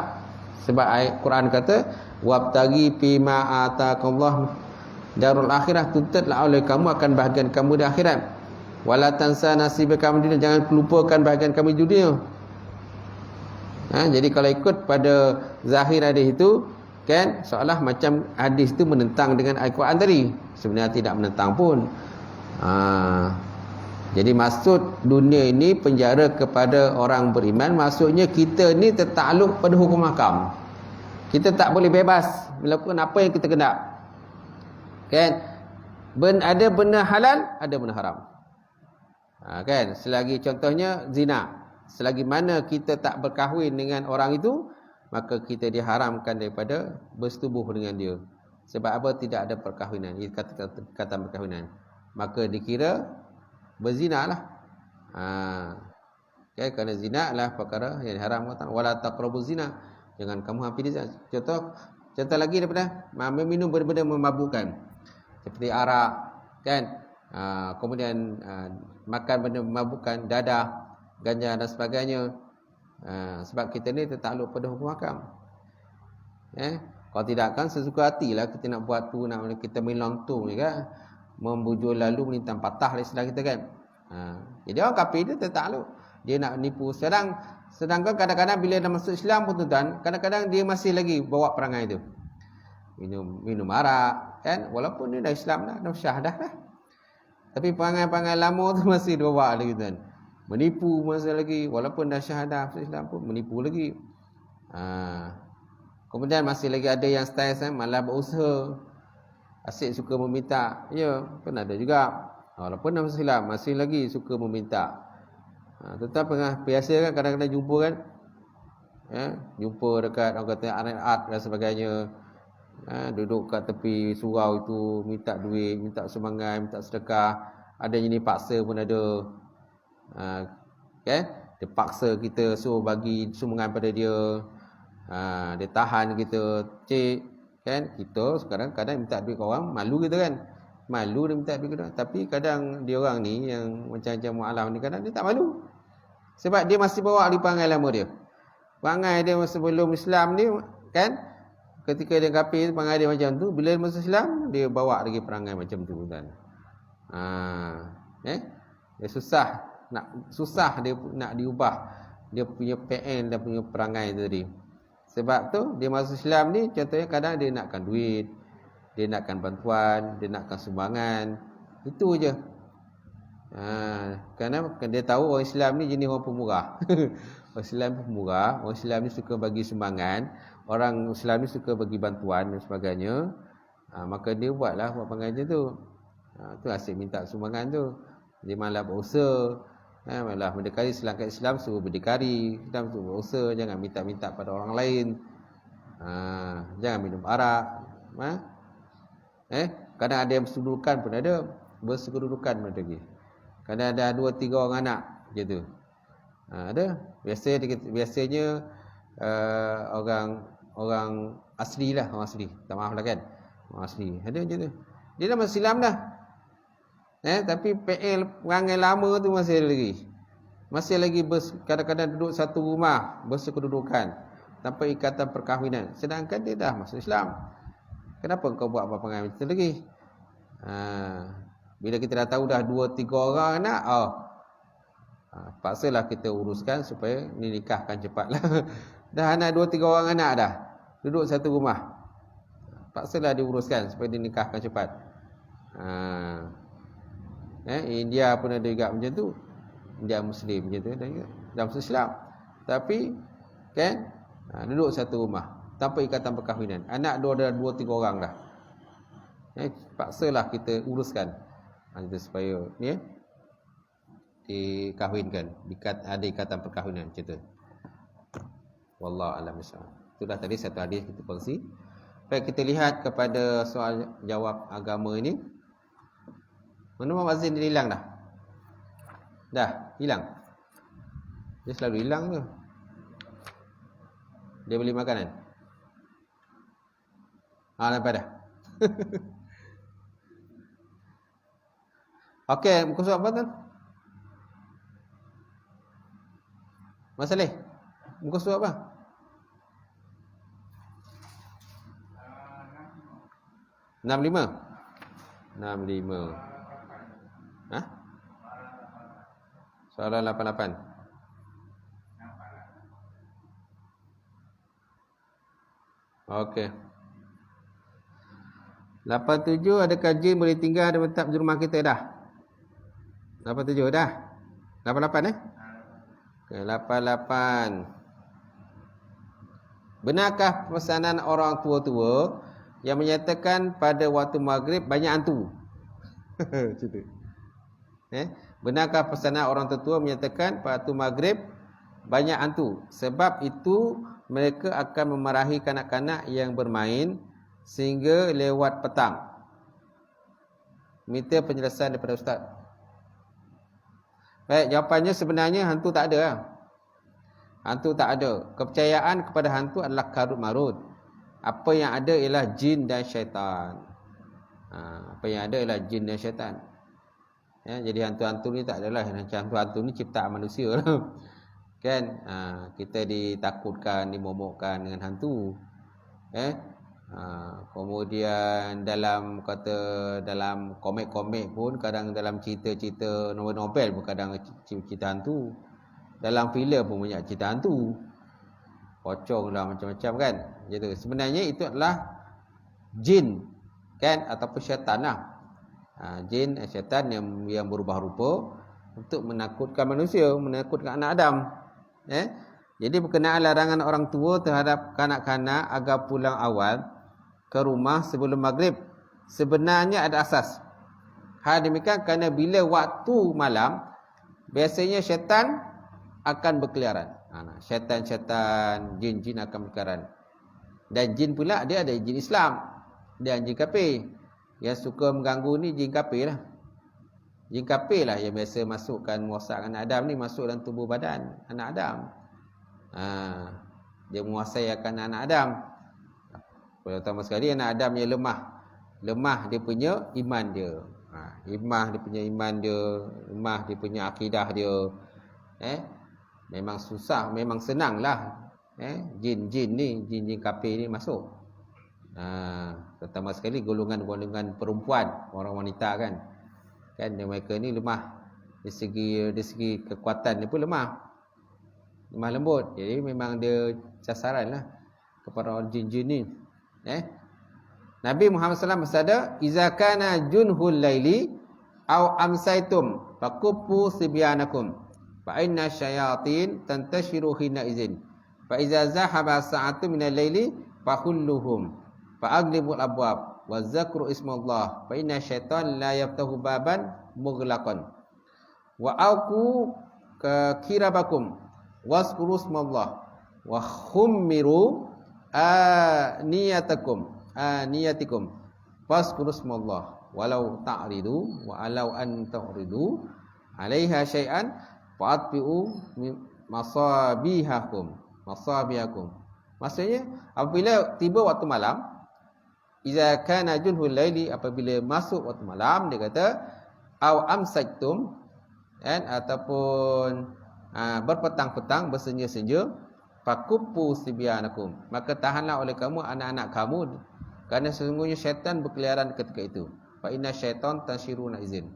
Sebab ayat Quran kata wabtaghi fima atakumullah darul akhirah, tuntutlah oleh kamu akan bahagian kamu di akhirat. Wala tansa nasibaka min dunya, jangan lupakan bahagian kami di dunia. Jadi kalau ikut pada zahir hadis itu kan, seolah macam hadis itu menentang dengan ayat Quran tadi. Sebenarnya tidak menentang pun. Jadi maksud dunia ini penjara kepada orang beriman, maksudnya kita ni tertakluk pada hukum hakam. Kita tak boleh bebas melakukan apa yang kita kendak. Kan? Ada benda halal, ada benda haram. Kan? Selagi contohnya zina. Selagi mana kita tak berkahwin dengan orang itu, maka kita diharamkan daripada bersetubuh dengan dia. Sebab apa? Tidak ada perkahwinan. Ini kata perkahwinan. Maka dikira berzina lah. Okay, kerana zina adalah perkara yang diharamkan. Wala taqrabuz zina, jangan kamu hampiri zina. Contoh lagi daripada minum benda-benda memabukkan seperti arak kan, kemudian makan benda memabukkan, dadah, ganja dan sebagainya. Sebab kita ni tertakluk pada hukum hakam. Kalau tidak kan sesuka hatilah kita nak buat tu, nak kita main lontong je kan, membujur lalu melintang patah dari sebelah kita kan. Jadi orang kafir dia tertakluk, dia nak nipu. Sedangkan kadang-kadang bila dah masuk Islam pun tuan, kadang-kadang dia masih lagi bawa perangai tu. Minum arak kan, walaupun dia dah Islam dah syahadah dah. Tapi perangai-perangai lama tu masih dia bawa lagi tuan. Menipu masih lagi, walaupun dah syahadah masuk Islam pun menipu lagi. Kemudian masih lagi ada yang style malah berusaha, asyik suka meminta. Ya, pun ada juga. Walaupun dalam Islam masih lagi suka meminta. Tetap biasa kan kadang-kadang jumpa kan. Jumpa dekat orang kata art dan sebagainya. Duduk kat tepi surau itu, minta duit, minta sumbangan, minta sedekah. Ada yang ni paksa pun ada. Kan? Dia paksa kita suruh bagi sumbangan pada dia. Dia tahan kita, cik, kan? Kita sekarang kadang minta duit ke orang, malu kita kan? Malu dia minta duit kita. Tapi kadang dia orang ni yang macam-macam mu'alam ni, kadang dia tak malu. Sebab dia masih bawa di perangai lama dia. Perangai dia sebelum Islam ni, kan? Ketika dia kafir, perangai dia macam tu. Bila dia masuk Islam, dia bawa lagi perangai macam tu kan? Dia susah dia nak diubah dia punya PN dan punya perangai tu tadi. Sebab tu dia masuk Islam ni, contohnya kadang dia nakkan duit, dia nakkan bantuan, dia nakkan sumbangan. Itu je. Kerana dia tahu orang Islam ni jenis orang pemurah. Orang Islam pemurah, orang Islam ni suka bagi sumbangan, orang Islam ni suka bagi bantuan dan sebagainya. Maka dia buat perangai macam tu. Tu asyik minta sumbangan tu. Dia malah berusaha, malah mendekari selangkah Islam, suruh berdikari. Islam suruh berusaha, jangan minta-minta pada orang lain. Jangan minum arak. Kadang ada yang bersekedudukan pun ada. Bersekedudukan pun ada lagi. Kadang ada 2-3 orang anak gitu. Ada. Biasanya orang asli lah, orang asli. Tak maaf lah kan. Orang asli. Ada macam tu. Dia dah masuk Islam dah. Tapi PL perangai lama tu masih lagi. Masih lagi kadang-kadang duduk satu rumah bersekedudukan tanpa ikatan perkahwinan. Sedangkan dia dah masuk Islam. Kenapa kau buat apa perangai macam tu lagi? Bila kita dah tahu dah 2-3 orang anak, paksalah kita uruskan supaya nikahkan cepatlah. Dah anak 2-3 orang anak dah. Duduk satu rumah. Paksalah diuruskan supaya dinikahkan cepat. India pun ada juga macam tu. India Muslim macam tu, dah masuk Islam. Tapi kan duduk satu rumah tanpa ikatan perkahwinan. Anak ada 2-3 orang dah. Paksalah kita uruskan supaya ni dikahwinkan, ada ikatan perkahwinan macam tu. Wallahu a'lam bishawab. Itu dah tadi satu hadis kita kongsi. Baik, kita lihat kepada soal jawab agama ini. Mana Mak Azin dia hilang dah? Dah, hilang. Dia selalu hilang tu. Dia beli makanan. Nampak dah. Okey, muka surat apa tu? Mas Saleh, muka surat apa? 65. Soalan 88. Okey. 87, adakah jin boleh tinggal dan menetap di rumah kita dah? 87 dah. 88 Okey, 88. Benarkah pesanan orang tua-tua yang menyatakan pada waktu maghrib banyak hantu? Cerita. Benarkah pesanan orang tua menyatakan pada waktu maghrib banyak hantu? Sebab itu mereka akan memarahi kanak-kanak yang bermain sehingga lewat petang. Minta penjelasan daripada Ustaz. Baik, jawapannya sebenarnya hantu tak ada. Hantu tak ada. Kepercayaan kepada hantu adalah karut marut. Apa yang ada ialah jin dan syaitan. Apa yang ada ialah jin dan syaitan. Jadi hantu-hantu ni tak adalah. Hantu-hantu ni ciptaan manusia lah. Kan? Kita ditakutkan, dimomokkan dengan hantu. Kemudian dalam komik-komik pun, kadang dalam cerita-cerita novel pun kadang cerita hantu. Dalam filem pun banyak cerita hantu. Pocong lah, macam-macam kan. Gitu. Sebenarnya itu adalah jin, kan, ataupun syaitan lah. Jin, syaitan yang berubah rupa untuk menakutkan manusia, menakutkan anak Adam. Jadi berkenaan larangan orang tua terhadap kanak-kanak agar pulang awal ke rumah sebelum maghrib, sebenarnya ada asas. Hal demikian kerana bila waktu malam, biasanya syaitan akan berkeliaran. Syaitan-syaitan, jin-jin akan berkeliaran. Dan jin pula dia ada jin Islam dan jin kafir. Yang suka mengganggu ni jin kafir lah. Jin kafir lah yang biasa masukkan merosakkan anak Adam ni masuk dalam tubuh badan anak Adam. Dia menguasai akan anak Adam. Pertama sekali anak Adam yang lemah dia punya iman dia. Lemah dia punya iman dia, lemah dia punya akidah dia. Memang susah, memang senanglah. Jin-jin ni, jin-jin kafir ni masuk. Pertama sekali golongan-golongan perempuan, orang wanita kan mereka ni lemah dari segi kekuatan dia pun lemah lembut. Jadi memang dia sasaran lah kepada orang jin-jin ni. Nabi Muhammad SAW bersabda, "Iza kana junhul laili aw amsaitum faqubbu sibyanakum fa inna syayatin tantashiru hina izin fa iza zahaba sa'atu minal laili fahulluhum fa aglibul abwab wa zakru ismallah fa inna syaitan la yaftahu baban mughlaqan wa auku kirabakum waskuru ismallah wa khummiru niyatikum waskuru ismallah walau ta'ridu wa alau an ta'ridu alaiha syai'an fa'atbi'u masabihakum. Maksudnya apabila tiba waktu malam, iza kana junhul laili, apabila masuk waktu malam, dia kata aw amsaktum, ataupun berpetang-petang, bersenja-senja, fakubbu sibyanakum, maka tahanlah oleh kamu anak-anak kamu, kerana sesungguhnya syaitan berkeliaran ketika itu. Fa inna syaitan tashiruna izin.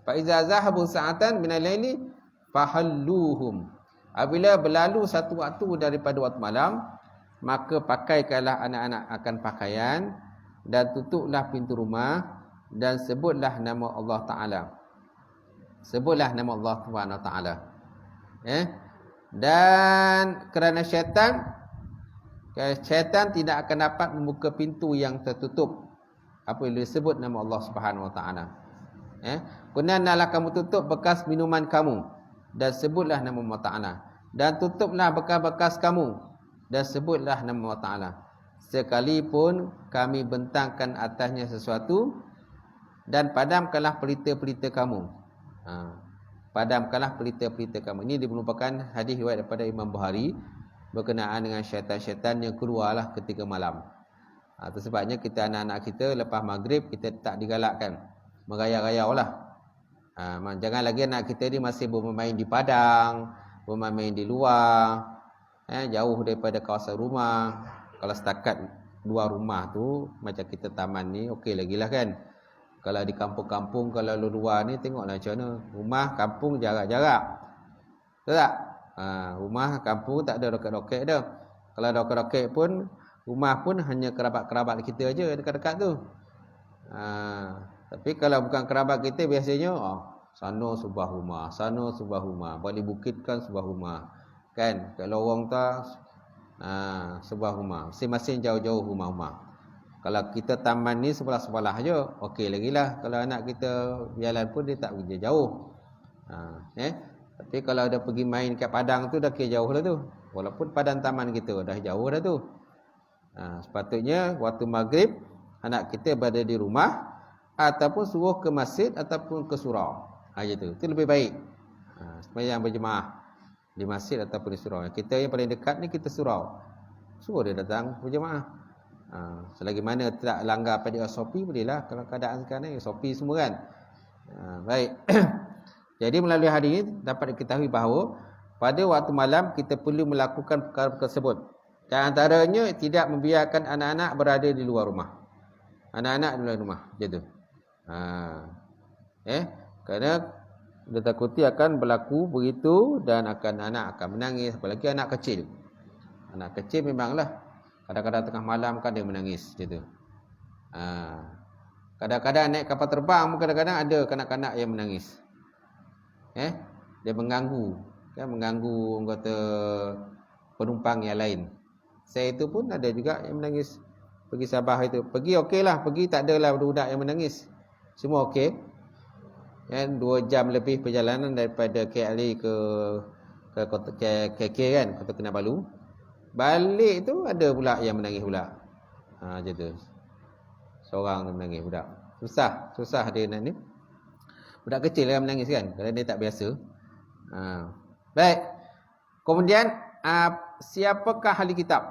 Fa iza zahabu sa'atan minal laili fahalluhum, apabila berlalu satu waktu daripada waktu malam, maka pakaikanlah anak-anak akan pakaian dan tutuplah pintu rumah dan sebutlah nama Allah Ta'ala. Sebutlah nama Allah Subhanahu Ta'ala. Dan kerana syaitan tidak akan dapat membuka pintu yang tertutup apabila disebut nama Allah Subhanahu Ta'ala. Kemudian hendaklah kamu tutup bekas minuman kamu dan sebutlah nama Allah Ta'ala. Dan tutuplah bekas-bekas kamu dan sebutlah nama Allah Ta'ala. Sekalipun kami bentangkan atasnya sesuatu, dan padamkanlah pelita-pelita kamu. Padamkanlah pelita-pelita kamu. Ini merupakan hadis riwayat daripada Imam Bukhari berkenaan dengan syaitan-syaitan yang keluarlah ketika malam. Itu sebabnya kita anak-anak kita lepas maghrib kita tak digalakkan merayau-rayau lah. Jangan lagi anak kita ni masih bermain di padang, bermain di luar, jauh daripada kawasan rumah. Kalau setakat luar rumah tu macam kita taman ni okey lagi lah kan. Kalau di kampung-kampung, kalau luar ni tengoklah macam mana. Rumah kampung jarak-jarak, betul tak? Rumah kampung tak ada roket-roket dah. Kalau ada roket-roket pun, rumah pun hanya kerabat-kerabat kita aja dekat-dekat tu. Tapi kalau bukan kerabat kita, biasanya sana sebuah rumah, sana sebuah rumah, balik bukit kan sebuah rumah, kan? Kat lorong tak sebuah rumah, masing-masing jauh-jauh rumah-rumah. Kalau kita taman ni sebelah-sebelah aja, okey lagi lah. Kalau anak kita jalan pun dia tak pergi jauh. Tapi kalau dah pergi main kat padang tu dah kira jauh lah tu. Walaupun padang taman kita dah jauh dah tu. Sepatutnya waktu maghrib anak kita berada di rumah, ataupun suruh ke masjid ataupun ke surau. Itu lebih baik. Sembahyang berjemaah di masjid ataupun di surau. Kita yang paling dekat ni kita surau, suruh dia datang berjemaah. Selagi mana tidak langgar pada SOP, bolehlah. Kalau keadaan sekarang ni SOP semua kan. Baik. Jadi melalui hadis ini dapat diketahui bahawa pada waktu malam kita perlu melakukan perkara tersebut. Dan antaranya tidak membiarkan anak-anak berada di luar rumah. Anak-anak di luar rumah, macam tu. Kerana dia takuti akan berlaku begitu, dan anak akan menangis, apalagi anak kecil. Anak kecil memanglah kadang-kadang tengah malam kan dia menangis, macam tu. Kadang-kadang naik kapal terbang pun kadang-kadang ada kanak-kanak yang menangis. Dia mengganggu, kan, mengganggu anggota penumpang yang lain. Saya itu pun ada juga yang menangis pergi Sabah itu. Pergi okeylah, pergi tak adalah budak-budak yang menangis. Semua okey. 2 jam lebih perjalanan daripada KL ke KK kan, Kota Kinabalu. Balik tu ada pula yang menangis pula. Macam tu. Seorang tu menangis budak. Susah dia nak ni. Budak kecil yang menangis kan, kalau dia tak biasa. Baik. Kemudian siapakah ahli kitab?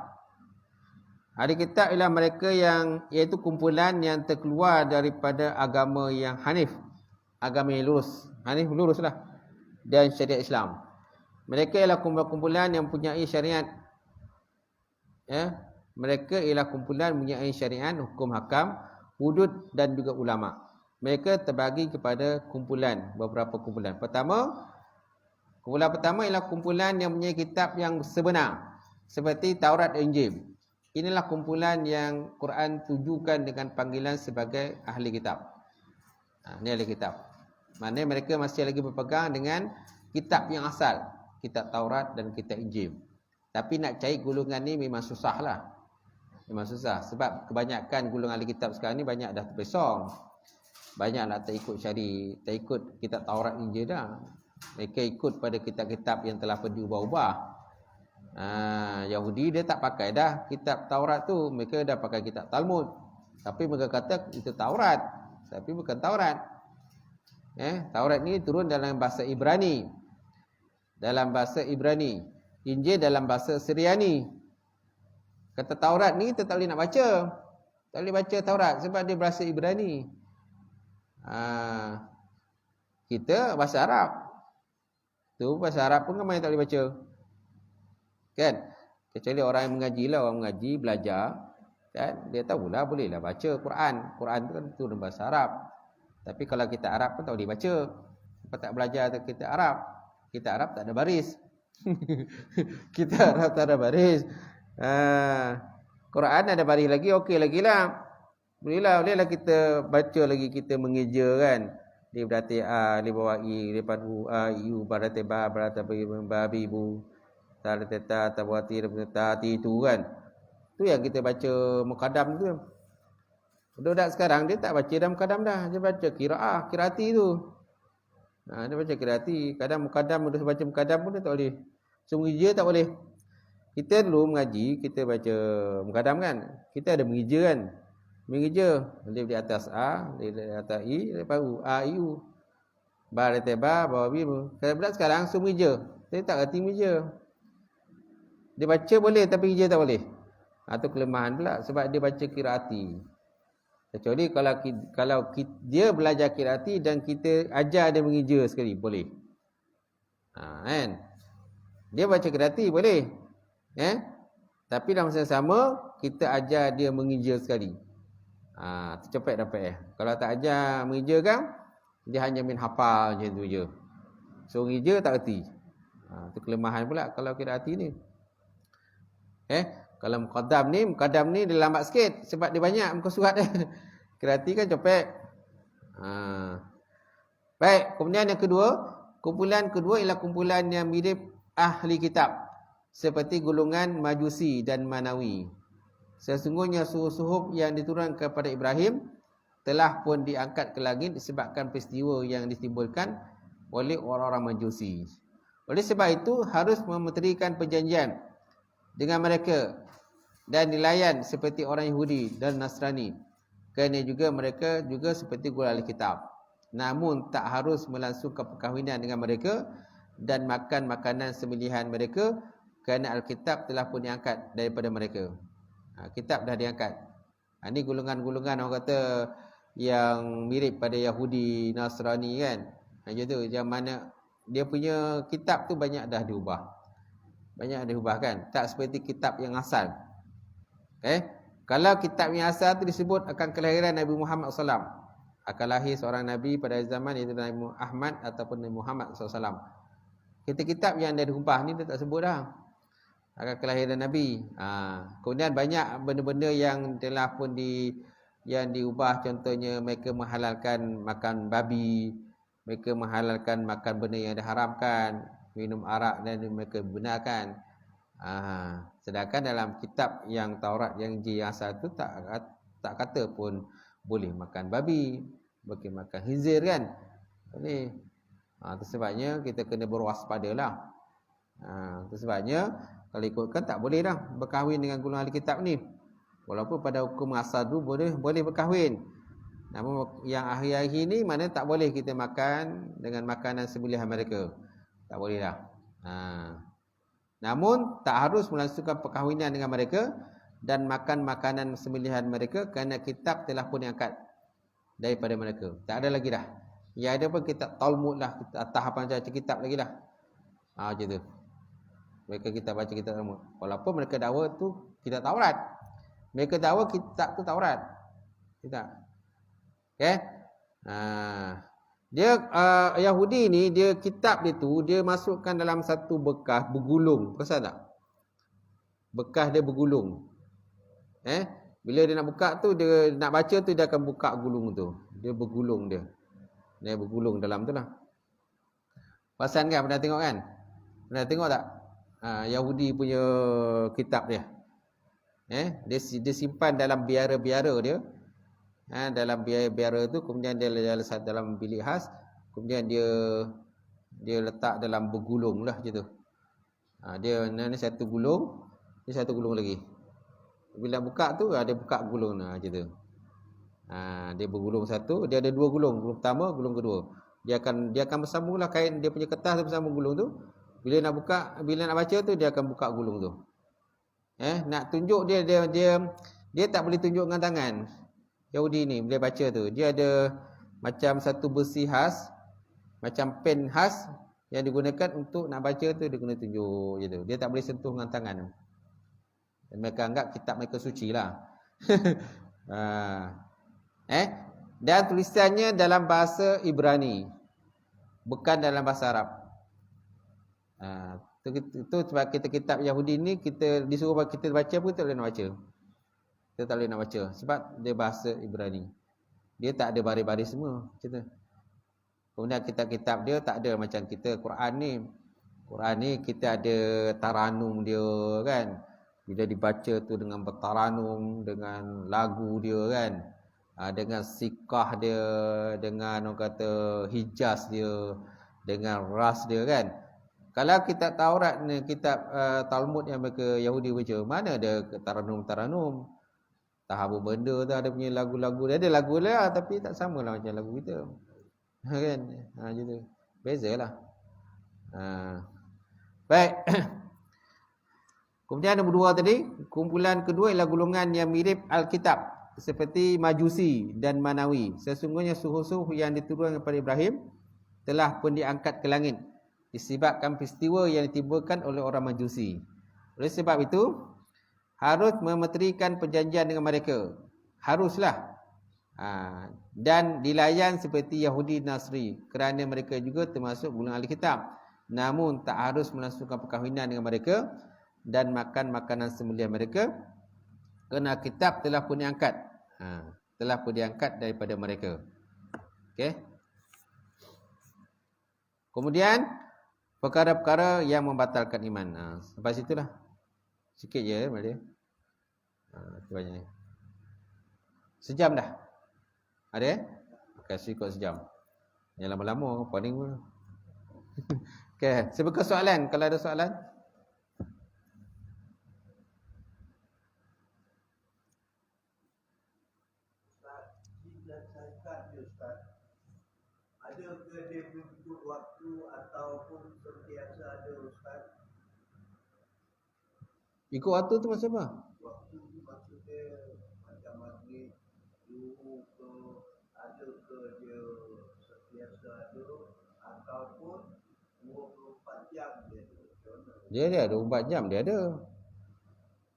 Ahli kitab ialah mereka yang, iaitu kumpulan yang terkeluar daripada agama yang hanif, agama yang lurus. Hanif luruslah. Dan syariat Islam. Mereka ialah kumpulan yang mempunyai syariat. Mereka ialah kumpulan mempunyai syariat, hukum hakam, hudud dan juga ulama. Mereka terbagi kepada kumpulan, beberapa kumpulan. Kumpulan pertama ialah kumpulan yang mempunyai kitab yang sebenar, seperti Taurat dan Injil. Inilah kumpulan yang Quran tujukan dengan panggilan sebagai ahli kitab. Ini ahli kitab. Maknanya mereka masih lagi berpegang dengan kitab yang asal, kitab Taurat dan kitab Injil. Tapi nak cari golongan ni memang susah lah. Memang susah. Sebab kebanyakan golongan ahli kitab sekarang ni banyak dah terpesong. Banyak nak tak ikut kitab Taurat Injil dah. Mereka ikut pada kitab-kitab yang telah diubah-ubah. Yahudi dia tak pakai dah kitab Taurat tu. Mereka dah pakai kitab Talmud. Tapi mereka kata itu Taurat. Tapi bukan Taurat. Taurat ni turun dalam bahasa Ibrani. Injil dalam bahasa Syriani. Kata Taurat ni kita tak boleh nak baca. Tak boleh baca Taurat sebab dia bahasa Ibrani. Kita bahasa Arab. Tu bahasa Arab pun ramai tak boleh baca. Kan? Kecuali orang yang mengaji lah, orang mengaji, belajar. Kan? Dia tahulah bolehlah baca Quran. Quran tu kan turun bahasa Arab. Tapi kalau kita Arab pun tak boleh baca. Sebab tak belajar kita Arab. Kita Arab tak ada baris. Kita Arab tak ada baris. Quran ada baris lagi, okey lagi lah. Bolehlah kita baca lagi, kita mengeja kan. Dia berarti A, dia bawa I, lepas U, A, I, U, berarti Ba, berarti Babi, Bu. Tak buati, tati itu kan. Tu yang kita baca mukadam tu. Budak sekarang dia tak baca dah mukadam dah. Dia baca kiraati tu. Dia baca kiraati. Kadang mukadam, dia baca mukadam pun dia tak boleh. Mengeja tak boleh. Kita dulu mengaji, kita baca mukadam kan. Kita ada mengeja kan. Mengeja. Dia di atas A, dia di atas I, lepas U. A, I, U. Ba, letak Ba, bawah B. Kalau budak sekarang semua mengeja. Dia tak erti mengeja. Dia baca boleh tapi mengeja tak boleh. Itu kelemahan pula sebab dia baca kiraati. Kecuali kalau dia belajar kiraati dan kita ajar dia mengeja sekali, boleh. Kan? Dia baca kiraati boleh. Tapi dalam masa yang sama kita ajar dia mengeja sekali. Tercepet dapat. Kalau tak ajar mengeja kan, dia hanya main hafal macam tu je. So mengeja tak erti. Itu kelemahan pula kalau kiraati ni. Kalau mukadam ni dia lambat sikit sebab dia banyak muka surat dia. Kiraati kan cepet. Baik, kemudian yang kedua, kumpulan kedua ialah kumpulan yang mirip ahli kitab seperti golongan Majusi dan Manawi. Sesungguhnya suhuf yang diturunkan kepada Ibrahim telah pun diangkat ke langit disebabkan peristiwa yang ditimbulkan oleh orang-orang Majusi. Oleh sebab itu harus memeterikan perjanjian dengan mereka dan dilayan seperti orang Yahudi dan Nasrani. Kerana juga mereka juga seperti golongan ahli kitab. Namun tak harus melangsungkan perkahwinan dengan mereka dan makan makanan sembelihan mereka kerana Alkitab telah pun diangkat daripada mereka. Kitab dah diangkat. Ini golongan-golongan orang kata yang mirip pada Yahudi, Nasrani kan. Macam tu, yang mana dia punya kitab tu banyak dah diubah. Banyak diubah kan. Tak seperti kitab yang asal. Kalau kitab yang asal tu disebut akan kelahiran Nabi Muhammad SAW. Akan lahir seorang Nabi pada zaman iaitu Nabi Muhammad ataupun Nabi Muhammad SAW. Kitab-kitab yang dah diubah ni dia tak sebut dah. Akan kelahiran Nabi. Kemudian banyak benda-benda yang telah pun yang diubah. Contohnya mereka menghalalkan makan babi. Mereka menghalalkan makan benda yang diharamkan. Minum arak dan mereka benarkan. Sedangkan dalam kitab yang Taurat yang asal tu tak kata pun boleh makan babi, boleh makan khinzir kan. Ni sebabnya kita kena berwaspadalah. Itu sebabnya kalau ikutkan tak boleh dah berkahwin dengan golongan ahli kitab ni. Walaupun pada hukum asal tu boleh berkahwin. Namun yang akhir-akhir ni mana tak boleh kita makan dengan makanan sembelihan mereka. Tak boleh dah. Namun tak harus melangsungkan perkahwinan dengan mereka dan makan makanan sembelihan mereka kerana kitab telah pun diangkat daripada mereka. Tak ada lagi dah. Yang ada pun kitab Talmud lah, tahapan baca kitab lagi lah. Macam tu. Mereka kita baca kitab Talmud. Walaupun mereka dakwa tu kitab Taurat. Mereka dakwa kitab tu Taurat. Kitab. Okay? Dia Yahudi ni, dia kitab dia tu dia masukkan dalam satu bekas bergulung. Perasan tak? Bekas dia bergulung. Bila dia nak buka tu, dia nak baca tu, dia akan buka gulung tu. Dia bergulung dia. Dia bergulung dalam tu lah. Perasan kan? Pernah tengok kan? Pernah tengok tak? Yahudi punya kitab dia. Dia simpan dalam biara-biara dia. Dalam biara tu, kemudian dia dalam bilik khas, kemudian dia letak dalam bergulung lah macam tu. Dia ni satu gulung, ni satu gulung lagi. Bila buka tu, dia buka gulung macam tu. Dia bergulung satu, dia ada dua gulung, gulung pertama, gulung kedua. Dia akan bersambunglah kain dia punya kertas tu bersambung gulung tu. Bila nak baca tu, dia akan buka gulung tu. Nak tunjuk dia tak boleh tunjuk dengan tangan. Yahudi ni bila baca tu, dia ada macam satu besi khas, macam pen khas yang digunakan untuk nak baca tu, dia kena tunjuk je tu. Dia tak boleh sentuh dengan tangan. Dan mereka anggap kitab mereka suci lah. Dan tulisannya dalam bahasa Ibrani, bukan dalam bahasa Arab. Itu sebab kita kitab Yahudi ni, kita disuruh kita baca pun tak boleh nak baca. Kita tak boleh nak baca sebab dia bahasa Ibrani. Dia tak ada baris-baris semua macam tu. Kemudian kitab-kitab dia tak ada macam kita Quran ni. Quran ni kita ada taranum dia kan. Bila dibaca tu dengan bertaranum, dengan lagu dia kan. Dengan sikah dia, dengan orang kata hijaz dia, dengan ras dia kan. Kalau kitab Taurat ni, kitab Talmud yang mereka Yahudi baca, mana ada taranum-taranum? Tak apa benda tu ada punya lagu-lagu. Dia ada lagu lah tapi tak sama lah macam lagu kita. Kan? Macam tu. Bezalah. Baik. Kemudian nombor dua tadi, kumpulan kedua ialah golongan yang mirip Alkitab seperti Majusi dan Manawi. Sesungguhnya suhuf-suhuf yang diturunkan kepada Ibrahim telah pun diangkat ke langit disebabkan peristiwa yang ditimbulkan oleh orang Majusi. Oleh sebab itu harus memeterikan perjanjian dengan mereka. Haruslah. Dan dilayan seperti Yahudi Nasri kerana mereka juga termasuk golongan ahli kitab. Namun tak harus melangsungkan perkahwinan dengan mereka dan makan makanan sembelihan mereka kerana kitab telah pun diangkat. Telah pun diangkat daripada mereka. Okey. Kemudian perkara-perkara yang membatalkan iman. Sampai situlah. Sikit je dia. Banyak. Sejam dah. Ada? Okey, ikut sejam. Yang lama-lama paling pun. Okey, sebagai soalan, kalau ada soalan. Adakah dia mengikut waktu ataupun sentiasa ada Ustaz? Ikut waktu tu maksud apa? Waktu tu maksudnya macam maghrib, zuhur ke, ada ke dia sentiasa ada ataupun 24 jam dia ada? Dia ada 24 jam dia ada.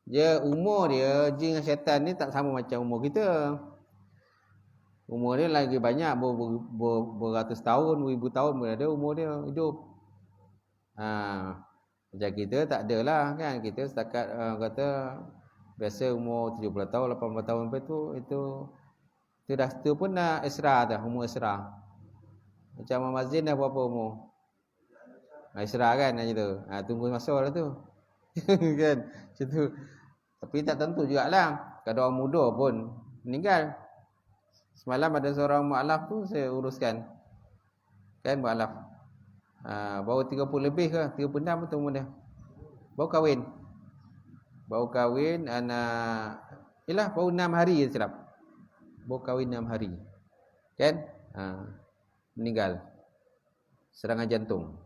Dia umur dia jin dan syaitan ni tak sama macam umur kita. Umur dia lagi banyak beratus tahun, beribu tahun pun ada umur dia hidup. Macam kita tak adalah kan. Kita setakat kata biasa umur 70 tahun, 80 tahun lepas tu itu dah tu pun dah Isra dah, umur Isra. Macam Muhammad Zain dah berapa umur? Isra kan macam tu. Tunggu masa lah tu. Kan? Macam tu. Tapi tak tentu jugalah. Kalau orang muda pun meninggal. Semalam ada seorang mu'alaf tu saya uruskan. Kan mu'alaf. Baru 30 lebih ke 36 tu umur dia. Baru kahwin. Anak ialah baru 6 hari je silap. Baru kahwin 6 hari. Kan? Meninggal. Serangan jantung.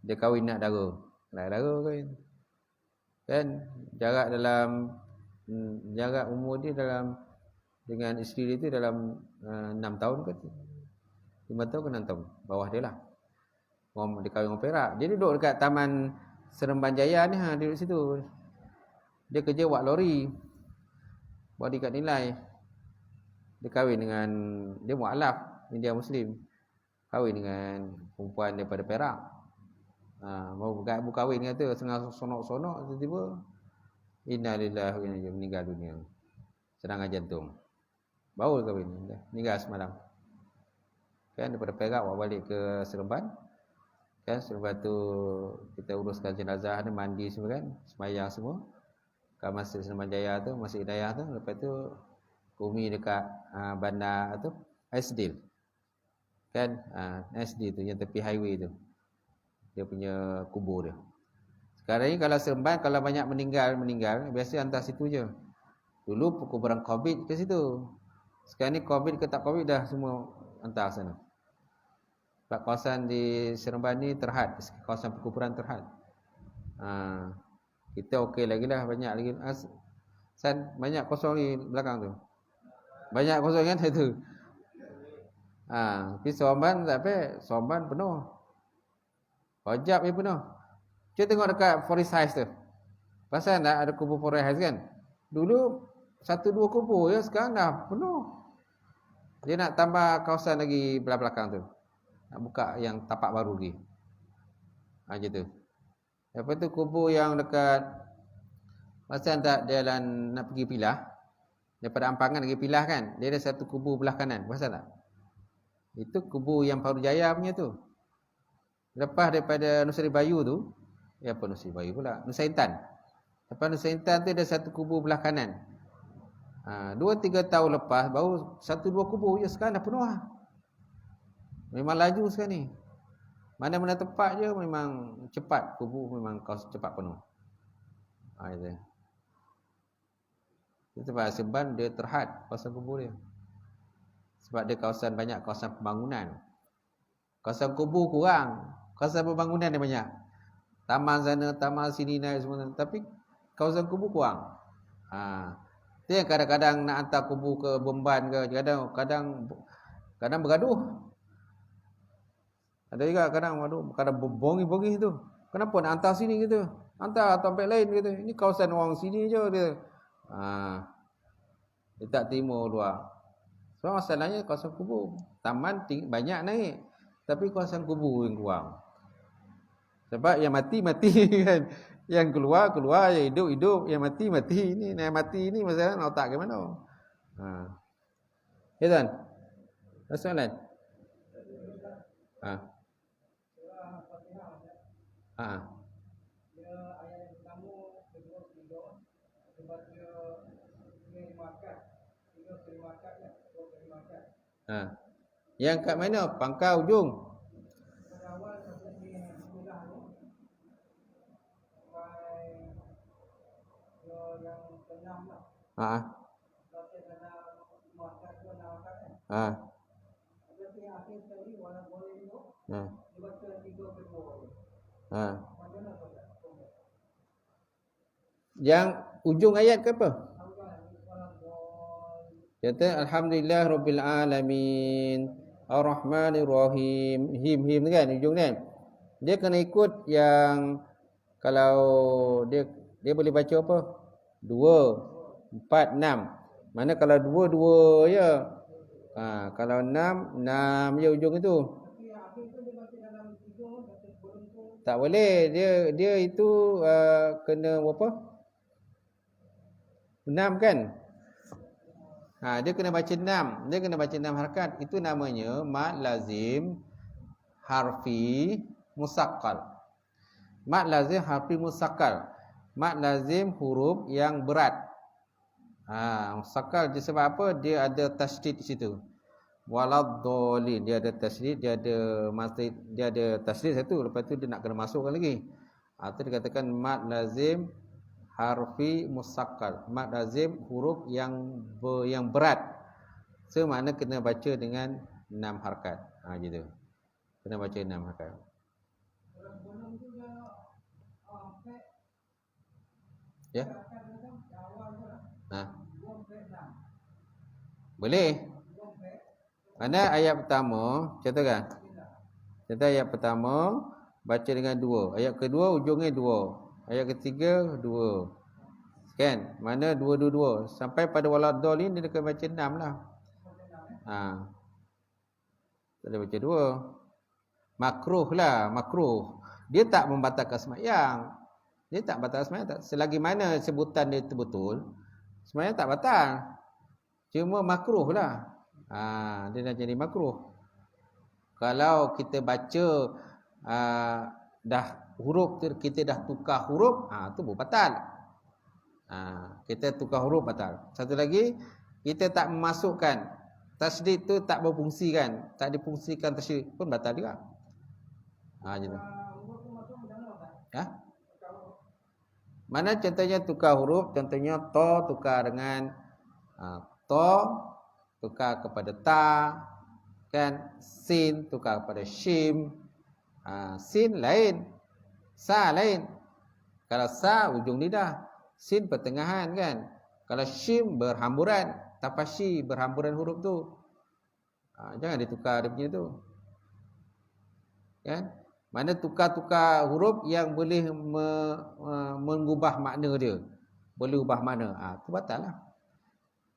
Dia kahwin nak dara. Dara kahwin. Kan? Jarak umur dia dalam dengan isteri dia tu dalam 6 tahun ke 5 tahun ke 6 tahun. Bawah dia lah. Dia kahwin orang Perak. Dia duduk dekat Taman Seremban Jaya ni, dia duduk situ. Dia kerja buat lori. Buat dekat nilai. Dia kahwin dengan, dia mu'alaf, India Muslim. Kahwin dengan perempuan daripada Perak. Baru kahwin dengan tu, setengah sonok-sonok, tiba-tiba innalillahi wa inna ilaihi meninggal dunia. Serangan jantung. Baru kahwin, meninggal semalam. Kan daripada Perak bawa balik ke Seremban. Kan selepas tu kita uruskan jenazah ni, mandi semua kan, sembahyang semua kat Masjid Seremban Jaya tu, Masjid Hidayah tu. Lepas tu Umi dekat bandar tu Aisdil. Kan Aisdil tu yang tepi highway tu. Dia punya kubur dia. Sekarang ni kalau Seremban, kalau banyak meninggal biasa hantar situ je. Dulu perkuburan Covid ke situ. Sekarang ni Covid ke tak Covid dah semua hantar sana. Sebab kawasan di Seremban ni terhad, kawasan perkuburan terhad. Kita okey lagi lah, banyak lagi. Banyak kosong di belakang tu. Banyak kosong kan itu. Tapi Seremban tak apa, Seremban penuh. Rajab ni penuh. Cuba tengok dekat Forest Heights tu. Pasal tak ada kubur Forest Heights kan? Dulu 1-2 kubur je, sekarang dah penuh. Dia nak tambah kawasan lagi belakang tu. Nak buka yang tapak baru lagi. Macam tu. Lepas tu kubur yang dekat, pasal tak jalan nak pergi Pilah, daripada Ampangan pergi Pilah kan, dia ada satu kubur belah kanan. Pasal tak? Itu kubur yang Paru Jaya punya tu. Lepas daripada Nusri Bayu tu, apa Nusri Bayu pula? Nusa Intan. Lepas Nusa Intan tu ada satu kubur belah kanan. 2-3 tahun lepas baru 1-2 kubur je, sekarang dah penuh lah. Memang laju sekarang ni. Mana-mana tempat je memang cepat kubur, memang kau cepat penuh. Itu. Sebab Seremban dia terhad kawasan kubur dia. Sebab dia kawasan banyak kawasan pembangunan. Kawasan kubur kurang, kawasan pembangunan dia banyak. Taman sana, taman sini naik semua. Tapi kawasan kubur kurang. Dia kadang-kadang nak hantar kubur ke Bomban ke, kadang bergaduh. Ada juga kadang bongi-bongi tu. Kenapa nak hantar sini gitu? Hantar tempat lain gitu. Ini kawasan orang sini je dia. Dia tak terima luar. Sebab masalahnya kawasan kubur. Taman banyak naik, tapi kawasan kubur yang kurang. Sebab yang mati kan. Yang keluar, yang hidup, yang mati. Ini yang mati ni masalah nak otak ke mana? Ya tuan. Ada soalan? Dia ayat yang pertama, kedua, ketiga, sebab dia makan. Tiga kali makan ya, dua kali makan. Yang kat mana? Pangkal ujung. Pada awal sampai di sekolah tu, sampai yang tengah lah. Sampai kena makan tu, nak makan kan. Tapi yang akhir sekali, walau boleh itu, dia baca 3 kedua. Macam mana? Yang ujung ayat ke apa? Kata Alhamdulillah Rabbil Alamin Ar-Rahmanir Rahim. Him kan ujung kan. Dia kena ikut yang, kalau dia boleh baca apa? 2, 4, 6. Mana kalau 2 je. Kalau 6 je ujung itu. Tak boleh. Dia itu kena apa? 6 kan? Dia kena baca 6. Dia kena baca 6 harakat. Itu namanya mad lazim harfi musaqqal. Mad lazim harfi musaqqal. Mad lazim huruf yang berat. Musaqqal sebab apa? Dia ada tasydid di situ. Waladdallin, dia ada tasydid, dia ada masjid, dia ada tasydid satu, lepas tu dia nak kena masukkan lagi. Itu dikatakan mad lazim harfi musaqqal. Mad lazim huruf yang berat. So makna kena baca dengan 6 harakat. Gitu. Kena baca 6 harakat. Ya. Boleh. Mana ayat pertama, contohkan. Contoh ayat pertama baca dengan 2. Ayat kedua ujungnya 2. Ayat ketiga 2. Kan? Mana 2 2 2. Sampai pada waladdallin dia kena baca 6 lah. Tak boleh baca 2. Makruh lah, makruh. Dia tak membatalkan sembahyang. Dia tak batal sembahyang. Selagi mana sebutan dia itu betul, sembahyang tak batal. Cuma makruh lah. Dia dah jadi makruh. Kalau kita baca dah huruf kita dah tukar huruf, tu batal. Kita tukar huruf batal. Satu lagi, kita tak memasukkan tasydid tu, tak berfungsi kan, tak difungsikan tasydid pun batal juga. Gitu. Mana contohnya tukar huruf? Contohnya to tukar dengan to tukar kepada ta, kan? Sin tukar kepada shim. Sin lain, sa lain. Kalau sa ujung lidah, sin pertengahan kan. Kalau shim berhamburan, tafashi berhamburan huruf tu. Jangan ditukar dia punya tu. Kan? Mana tukar-tukar huruf yang boleh mengubah makna dia. Boleh ubah makna. Tu batal lah.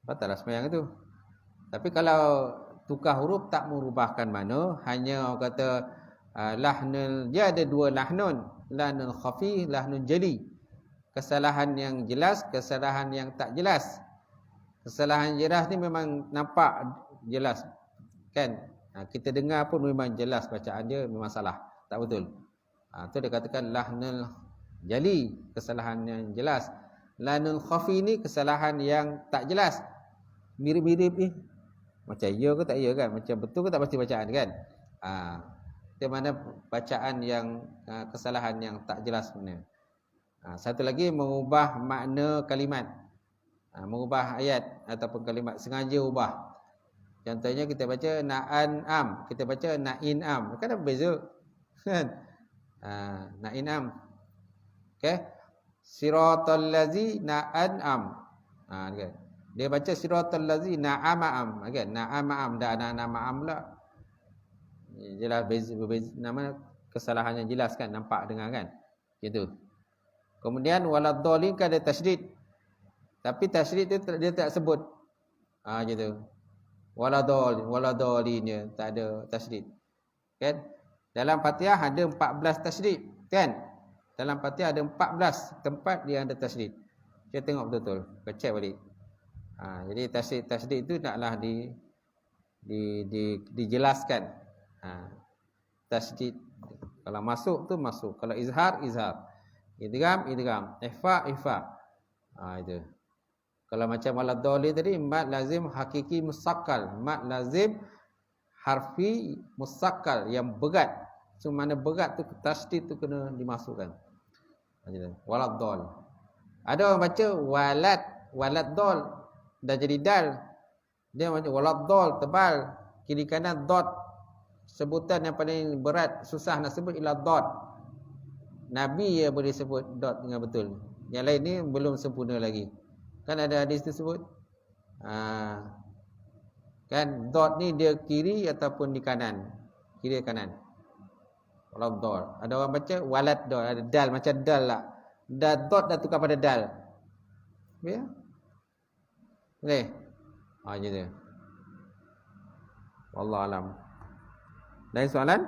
Batal lah sembahyang tu. Tapi kalau tukar huruf tak merubahkan makna, hanya orang kata lahnul, dia ada 2 lahnun, lahnul khafi, lahnul jali. Kesalahan yang jelas, kesalahan yang tak jelas. Kesalahan jelas ni memang nampak jelas, kan? Kita dengar pun memang jelas bacaan dia memang salah, tak betul. Itu dia katakan lahnul jali, kesalahan yang jelas. Lahnul khafi ni kesalahan yang tak jelas, mirip-mirip ni. Macam ya ke tak ya kan? Macam betul ke tak pasti bacaan kan? Di mana bacaan yang kesalahan yang tak jelas sebenarnya. Satu lagi mengubah makna kalimat. Mengubah ayat ataupun kalimat, sengaja ubah. Contohnya kita baca na'an am, kita baca na'in am. Kan ada beza? Kan? Na'in am. Okey. Siratal lazi na'an am. Kan? Dia baca siratal lazi na'ama am. Kan? Na'ama am, dah na'ama am pula. Jelas beza, nama kesalahan yang jelas kan, nampak dengar kan. Gitu. Kemudian waladdallin kan ada tasydid. Tapi tasydid tu dia tak sebut. Gitu. Waladdallin dia tak ada tasydid. Kan? Dalam Fatihah ada 14 tasydid, kan? Dalam Fatihah ada 14 tempat dia ada tasydid. Kita tengok betul-betul, kita check balik. Jadi tasydid itu taklah dijelaskan. Tasydid kalau masuk tu masuk, kalau izhar izhar, idgham idgham, ikhfa ikhfa. Itu. Kalau macam waladdallin tadi, mad lazim hakiki musaqqal, mad lazim harfi musaqqal yang berat. So mana berat tu, tasydid tu kena dimasukkan. Waladdall. Ada orang baca waladdall dah jadi dal. Dia macam waladdall tebal, kiri kanan dot. Sebutan yang paling berat, susah nak sebut ialah dot. Nabi ya boleh sebut dot dengan betul. Yang lain ni belum sempurna lagi. Kan ada hadis tersebut. Kan dot ni dia kiri ataupun di kanan. Kiri kanan. Waladdall. Ada orang baca waladdall, ada dal macam dal lah. Dah dot dah tukar pada dal. Ya? Boleh? Gitu. Wallahu alam. Lain soalan?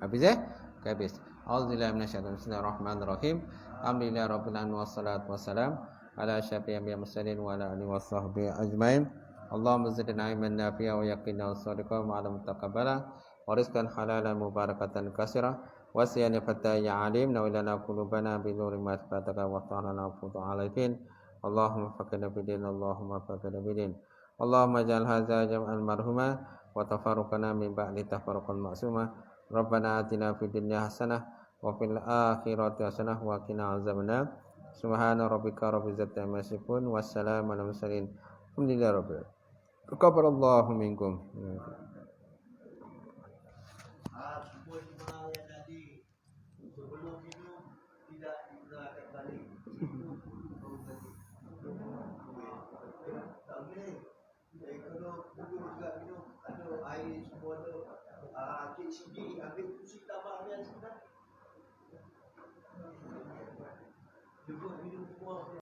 Habis habis. Auzubillahi minasyaitonir rajim. Bismillahirrahmanirrahim. Alhamdulillahi rabbil alamin wassalatu wassalam ala asyrafil anbiya'i mursalin wa ala alihi washabbihi ajmain. Allahumma zidna ilman nafi'a wa yaqina was-sadiqa wa 'alaman taqabbala wa rizqan halalan mubarakatan katsira wa siyana fataya alim na lana qulubana bi nuri ma'rifataka wa ta'ala futu alaifin Allahumma faqina bidin, Allahumma faqina bidin. Allahumma ja'al hadza jam'an marhuma wa tafarruqana min ba'di tafarruqan ma'suma. Rabbana atina fid dunya hasanah wa fil akhirati hasanah wa qina azabannar. Subhana rabbika rabbil izzati amma yasifun, wassalamu alal mursalin. Alhamdulillahi rabbil alamin. Taqabbalallahu minkum. Semua jemaah yang tadi sebelum minum tidak digunakan balik. Tak boleh. Kalau dulu juga minum ada air semua tu. Cik Sidi ambil kursi tambahnya sebenarnya. Cukup minum semua.